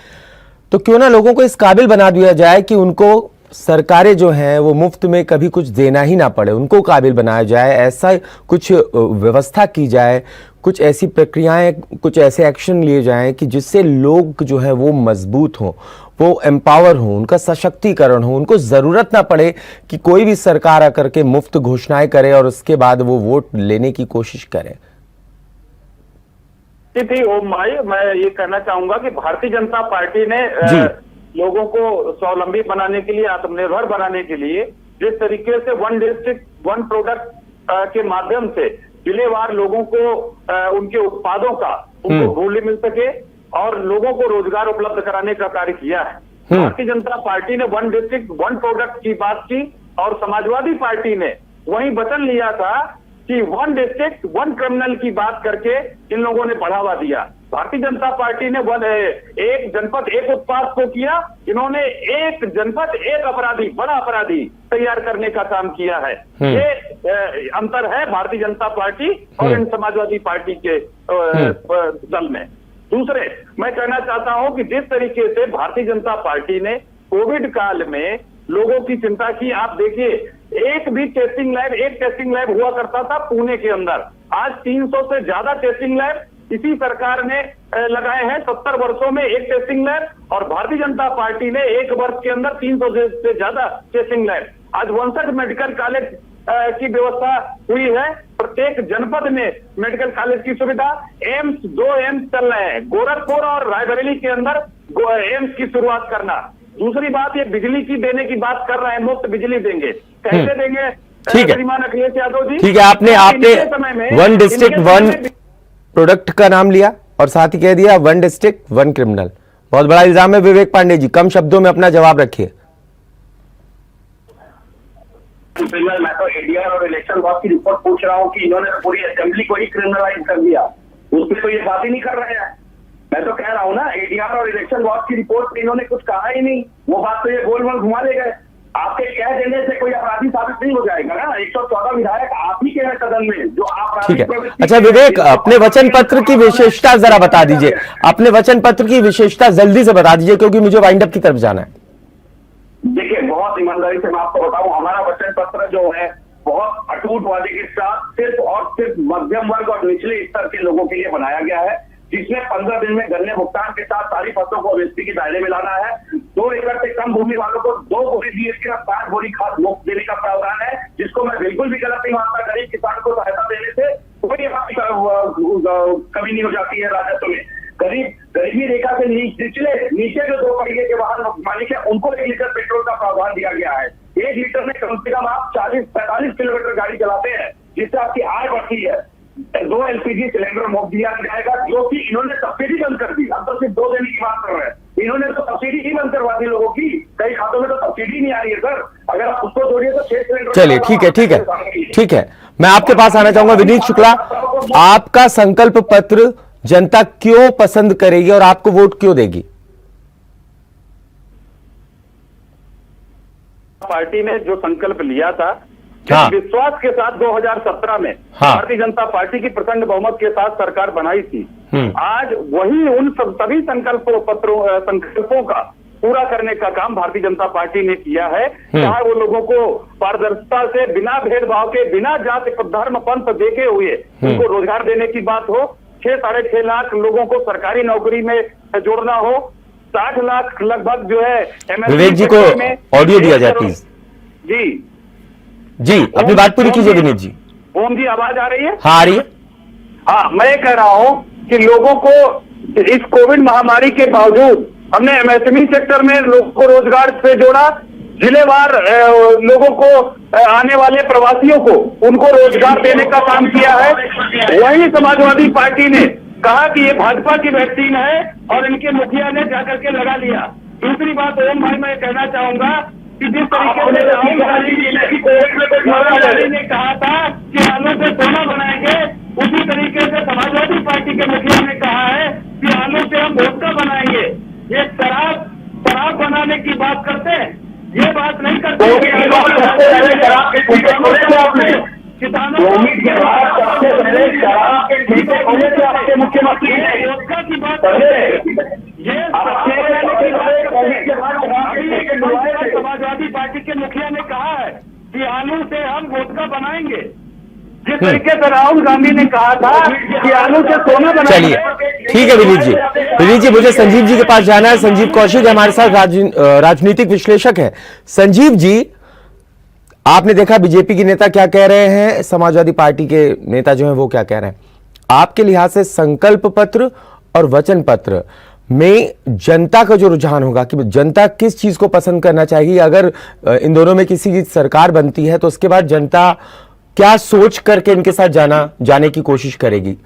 [SPEAKER 4] तो क्यों ना लोगों को इस काबिल बना दिया जाए कि उनको सरकारें जो हैं वो मुफ्त में कभी कुछ देना ही ना पड़े, उनको काबिल बनाया जाए, ऐसा कुछ व्यवस्था की जाए, कुछ ऐसी प्रक्रियाएं, कुछ ऐसे एक्शन लिए जाएं कि जिससे लोग जो है वो मजबूत हों, वो एम्पावर हों, उनका सशक्तिकरण हो, उनको जरूरत ना पड़े कि कोई भी सरकार आकर के मुफ्त घोषणाएं करे और उसके बाद वो वोट लेने की कोशिश करे।
[SPEAKER 9] थी ओम भाई, मैं ये कहना चाहूंगा कि भारतीय जनता पार्टी ने लोगों को स्वावलंबी बनाने के लिए, आत्मनिर्भर बनाने के लिए जिस तरीके से वन डिस्ट्रिक्ट वन प्रोडक्ट के माध्यम से जिलेवार लोगों को उनके उत्पादों का उनको मूल्य मिल सके और लोगों को रोजगार उपलब्ध कराने का कार्य किया है। भारतीय जनता पार्टी ने वन डिस्ट्रिक्ट वन प्रोडक्ट की बात की और समाजवादी पार्टी ने वही वचन लिया था कि वन डिस्ट्रिक्ट वन क्रिमिनल की बात करके इन लोगों ने बढ़ावा दिया। भारतीय जनता पार्टी ने एक जनपद एक उत्पाद को किया, इन्होंने एक जनपद एक अपराधी, बड़ा अपराधी तैयार करने का काम किया है। ये अंतर है भारतीय जनता पार्टी और इन समाजवादी पार्टी के दल में। दूसरे, मैं कहना चाहता हूं कि जिस तरीके से भारतीय जनता पार्टी ने कोविड काल में लोगों की चिंता की, आप देखिए एक टेस्टिंग लैब हुआ करता था पुणे के अंदर, आज 300 से ज्यादा टेस्टिंग लैब इसी सरकार ने लगाए हैं। 70 वर्षों में एक टेस्टिंग लैब और भारतीय जनता पार्टी ने एक वर्ष के अंदर 300 से ज्यादा टेस्टिंग लैब। आज 59 मेडिकल कॉलेज की व्यवस्था हुई है, प्रत्येक जनपद में मेडिकल कॉलेज की सुविधा। एम्स, 2 एम्स चल रहे हैं, गोरखपुर और रायबरेली के अंदर एम्स की शुरुआत करना। दूसरी बात, ये बिजली की देने की बात कर रहे हैं, मुफ्त बिजली देंगे, कैसे देंगे?
[SPEAKER 4] ठीक है,
[SPEAKER 9] श्रीमान अखिलेश यादव जी,
[SPEAKER 4] ठीक है, आपने वन डिस्ट्रिक्ट वन प्रोडक्ट का नाम लिया और साथ ही कह दिया वन डिस्ट्रिक्ट वन क्रिमिनल। बहुत बड़ा इल्जाम है विवेक पांडे जी, कम शब्दों में अपना जवाब रखिए।
[SPEAKER 8] मैं तो एडीआर और इलेक्शन बॉर्ड की रिपोर्ट पूछ रहा हूँ कि इन्होंने पूरी असेंबली को ही क्रिमिनलाइज कर दिया, उसमें तो ये बात ही नहीं कर रहे हैं। मैं तो कह रहा हूँ ना, एडीआर और इलेक्शन बॉर्ड की रिपोर्ट में इन्होंने कुछ कहा ही नहीं, वो बात तो ये गोल मोल घुमा ले गए। आपके कह देने से कोई अपराधी साबित नहीं हो जाएगा ना। 114 विधायक आप ही के हैं सदन में जो आप।
[SPEAKER 4] ठीक है, अच्छा विवेक, अपने वचन पत्र की विशेषता जरा बता दीजिए, अपने वचन पत्र की विशेषता जल्दी से बता दीजिए, क्योंकि मुझे वाइंड अप की तरफ जाना है।
[SPEAKER 8] देखिए, बहुत ईमानदारी से मैं आपको बताऊं, हमारा वचन पत्र जो है बहुत अटूट वादे के साथ सिर्फ और सिर्फ मध्यम वर्ग और निचले स्तर के लोगों के लिए बनाया गया है, जिसमें 15 दिन में गन्ने भुगतान के साथ सारी फसलों को एमएसपी के दायरे में लाना है। 2 एकड़ से कम भूमि वालों को 2 बोरी डीएपी का 5 बोरी खाद मुफ्त देने का प्रावधान है, जिसको मैं बिल्कुल भी गलत नहीं मानता। गरीब किसान को सहायता देने से कोई कमी नहीं हो जाती है राजस्व में। गरीबी रेखा से नीचे जो 2 पहिए के वाहन मालिक है उनको 1 लीटर पेट्रोल का प्रावधान दिया गया है। 1 लीटर में कम से कम आप 40-45 किलोमीटर गाड़ी चलाते हैं, जिससे आपकी आय बढ़ती है। 2 एलपीजी सिलेंडर मुफ्त दिया जाएगा, जो कि इन्होंने सब्सिडी बंद कर दी। अब तो सिर्फ 2 देने की बात कर रहे हैं, इन्होंने तो सब्सिडी ही बंद करवा दी लोगों की। कई खातों में तो सब्सिडी नहीं आ रही है सर, अगर आप उसको जोड़िए तो 6 सिलेंडर।
[SPEAKER 4] चलिए ठीक है, मैं आपके पास आना चाहूंगा विनीत शुक्ला, आपका संकल्प पत्र जनता क्यों पसंद करेगी और आपको वोट क्यों देगी?
[SPEAKER 9] पार्टी ने जो संकल्प लिया था,
[SPEAKER 4] हाँ।
[SPEAKER 9] विश्वास के साथ 2017 में
[SPEAKER 4] हाँ।
[SPEAKER 9] भारतीय जनता पार्टी की प्रचंड बहुमत के साथ सरकार बनाई थी, आज वही उन सभी संकल्पों का पूरा करने का काम भारतीय जनता पार्टी ने किया है। चाहे वो लोगों को पारदर्शिता से, बिना भेदभाव के, बिना जाति धर्म पंथ देखे हुए उनको रोजगार देने की बात हो, 6-6.5 लाख लोगों को सरकारी नौकरी में जोड़ना हो, 60 लाख लगभग जो है
[SPEAKER 4] विवेक जी को ऑडियो दिया जाए प्लीज। जी अपनी बात पूरी कीजिए विनीत जी।
[SPEAKER 9] ओम जी, आवाज आ रही है?
[SPEAKER 4] हाँ आ रही है।
[SPEAKER 9] हाँ, मैं कह रहा हूँ कि लोगों को इस कोविड महामारी के बावजूद हमने एमएसएमई सेक्टर में लोगों को रोजगार से जोड़ा, जिलेवार लोगों को, आने वाले प्रवासियों को उनको रोजगार देने का काम किया है। वहीं समाजवादी पार्टी ने कहा कि ये भाजपा की वैक्सीन है और इनके मुखिया ने जाकर के लगा लिया। दूसरी बात ओम भाई मैं कहना चाहूंगा कि जिस तरीके से राहुल गांधी ने कहा था कि आलू से सोना बनाएंगे, उसी तरीके से समाजवादी पार्टी के मुखिया ने कहा है कि आलू से हम वोडका बनाएंगे। ये शराब बनाने की बात करते हैं, ये बात नहीं करते। किसानों मुख्यमंत्री वोडका की बात समाजवादी पार्टी के मुखिया ने कहा है कि आलू से हम वोडका बनाएंगे, जिस तरीके से राहुल गांधी ने कहा था कि आलू से सोना बनाएंगे।
[SPEAKER 4] चलिए ठीक है विनीत जी मुझे संजीव जी के पास जाना है। संजीव कौशिक हमारे साथ राजनीतिक विश्लेषक है। संजीव जी, आपने देखा बीजेपी के नेता क्या कह रहे हैं, समाजवादी पार्टी के नेता जो हैं वो क्या कह रहे हैं। आपके लिहाज से संकल्प पत्र और वचन पत्र में जनता का जो रुझान होगा कि जनता किस चीज को पसंद करना चाहिए, अगर इन दोनों में किसी की सरकार बनती है तो उसके बाद जनता क्या सोच करके इनके साथ जाने की कोशिश करेगी।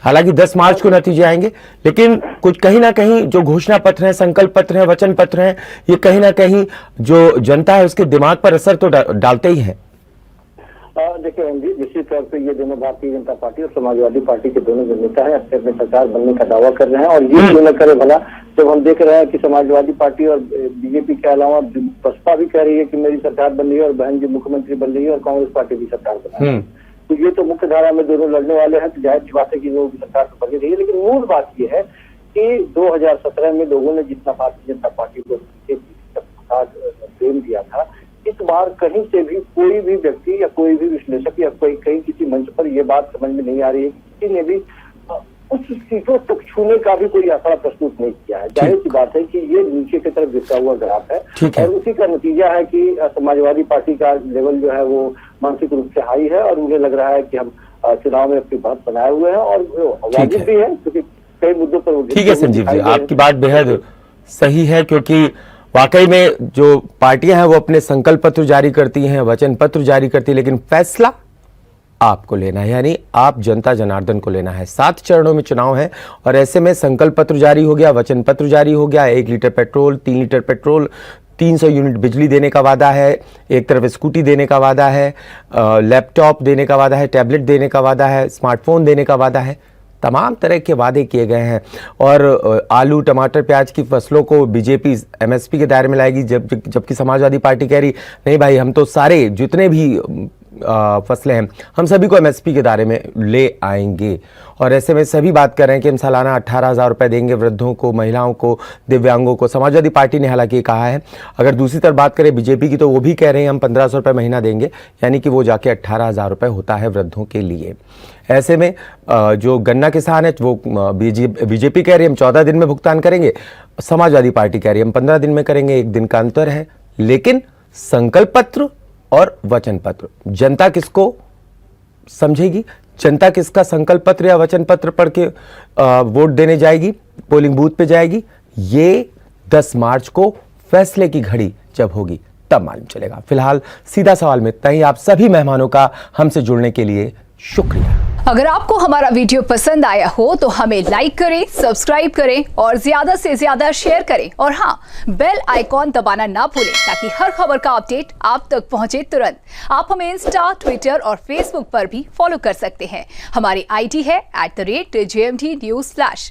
[SPEAKER 4] हालांकि 10 मार्च को नतीजे आएंगे, लेकिन कुछ कहीं ना कहीं जो घोषणा पत्र है, संकल्प पत्र है, वचन पत्र है, ये कहीं ना कहीं जो जनता है उसके दिमाग पर असर तो डालते ही है।
[SPEAKER 10] देखिए ओम जी, निश्चित तौर पे ये दोनों भारतीय जनता पार्टी और समाजवादी पार्टी के दोनों जो नेता है अपने अपने सरकार बनने का दावा कर रहे हैं। और ये क्यों न करे भला, जब हम देख रहे हैं कि समाजवादी पार्टी और बीजेपी के अलावा बसपा भी कह रही है कि मेरी सरकार बन रही है और बहन जी मुख्यमंत्री बन रही है और कांग्रेस पार्टी भी सरकार बना रही है, तो ये तो मुख्य धारा में दोनों लड़ने वाले हैं, तो जाहिर सी बात है कि लोगों की सरकार तो बनी रही है। लेकिन मूल बात यह है कि 2017 में लोगों ने जितना भारतीय जनता पार्टी को प्रेम दिया था, इस बार कहीं से भी कोई भी व्यक्ति या कोई भी विश्लेषक या कोई कहीं किसी मंच पर यह बात समझ में नहीं आ रही है कि किसी ने भी उस सीटों तक छूने का भी कोई आंकड़ा प्रस्तुत नहीं किया है। जाहिर सी बात है कि ये नीचे की तरफ गिरता हुआ ग्राफ है और उसी का नतीजा है कि समाजवादी पार्टी का लेवल जो है वो मानसिक रूप से हाई है और उन्हें लग रहा है कि हम चुनाव में अपनी बात बनाए हुए हैं और वाजिब भी है, क्योंकि कई मुद्दों पर।
[SPEAKER 4] ठीक है संजीव जी, आपकी बात बेहद सही है, क्योंकि वाकई में जो पार्टियां हैं वो अपने संकल्प पत्र जारी करती हैं, वचन पत्र जारी करती है, लेकिन फैसला आपको लेना है, यानी आप जनता जनार्दन को लेना है। 7 चरणों में चुनाव है और ऐसे में संकल्प पत्र जारी हो गया, वचन पत्र जारी हो गया। 1 litre petrol, 3 litre petrol, 300 unit बिजली देने का वादा है, एक तरफ स्कूटी देने का वादा है, लैपटॉप देने का वादा है, टैबलेट देने का वादा है, स्मार्टफोन देने का वादा है। तमाम तरह के वादे किए गए हैं। और आलू, टमाटर, प्याज की फसलों को बीजेपी एमएसपी के दायरे में लाएगी, जबकि समाजवादी पार्टी कह रही नहीं भाई, हम तो सारे जितने भी फसलें हैं हम सभी को एमएसपी के दायरे में ले आएंगे। और ऐसे में सभी बात कर रहे हैं कि हम सालाना 18,000 रुपये देंगे वृद्धों को, महिलाओं को, दिव्यांगों को। समाजवादी पार्टी ने हालांकि कहा है। अगर दूसरी तरफ बात करें बीजेपी की, तो वो भी कह रहे हैं हम 1,500 रुपये महीना देंगे, यानी कि वो जाके 18,000 रुपये होता है वृद्धों के लिए। ऐसे में जो गन्ना किसान है वो बीजेपी कह रही है हम 14 दिन में भुगतान करेंगे, समाजवादी पार्टी कह रही है हम 15 दिन में करेंगे। 1 दिन का अंतर है। लेकिन संकल्प पत्र और वचन पत्र जनता किसको समझेगी? जनता किसका संकल्प पत्र या वचन पत्र पढ़ के वोट देने जाएगी, पोलिंग बूथ पे जाएगी? ये 10 मार्च को फैसले की घड़ी जब होगी तब मालूम चलेगा। फिलहाल सीधा सवाल में इतना ही। आप सभी मेहमानों का हमसे जुड़ने के लिए शुक्रिया।
[SPEAKER 11] अगर आपको हमारा वीडियो पसंद आया हो तो हमें लाइक करें, सब्सक्राइब करें और ज्यादा से ज्यादा शेयर करें। और हाँ, बेल आइकॉन दबाना ना भूलें ताकि हर खबर का अपडेट आप तक पहुंचे तुरंत। आप हमें इंस्टा, ट्विटर और फेसबुक पर भी फॉलो कर सकते हैं। हमारी आईडी है @JMT News Flash।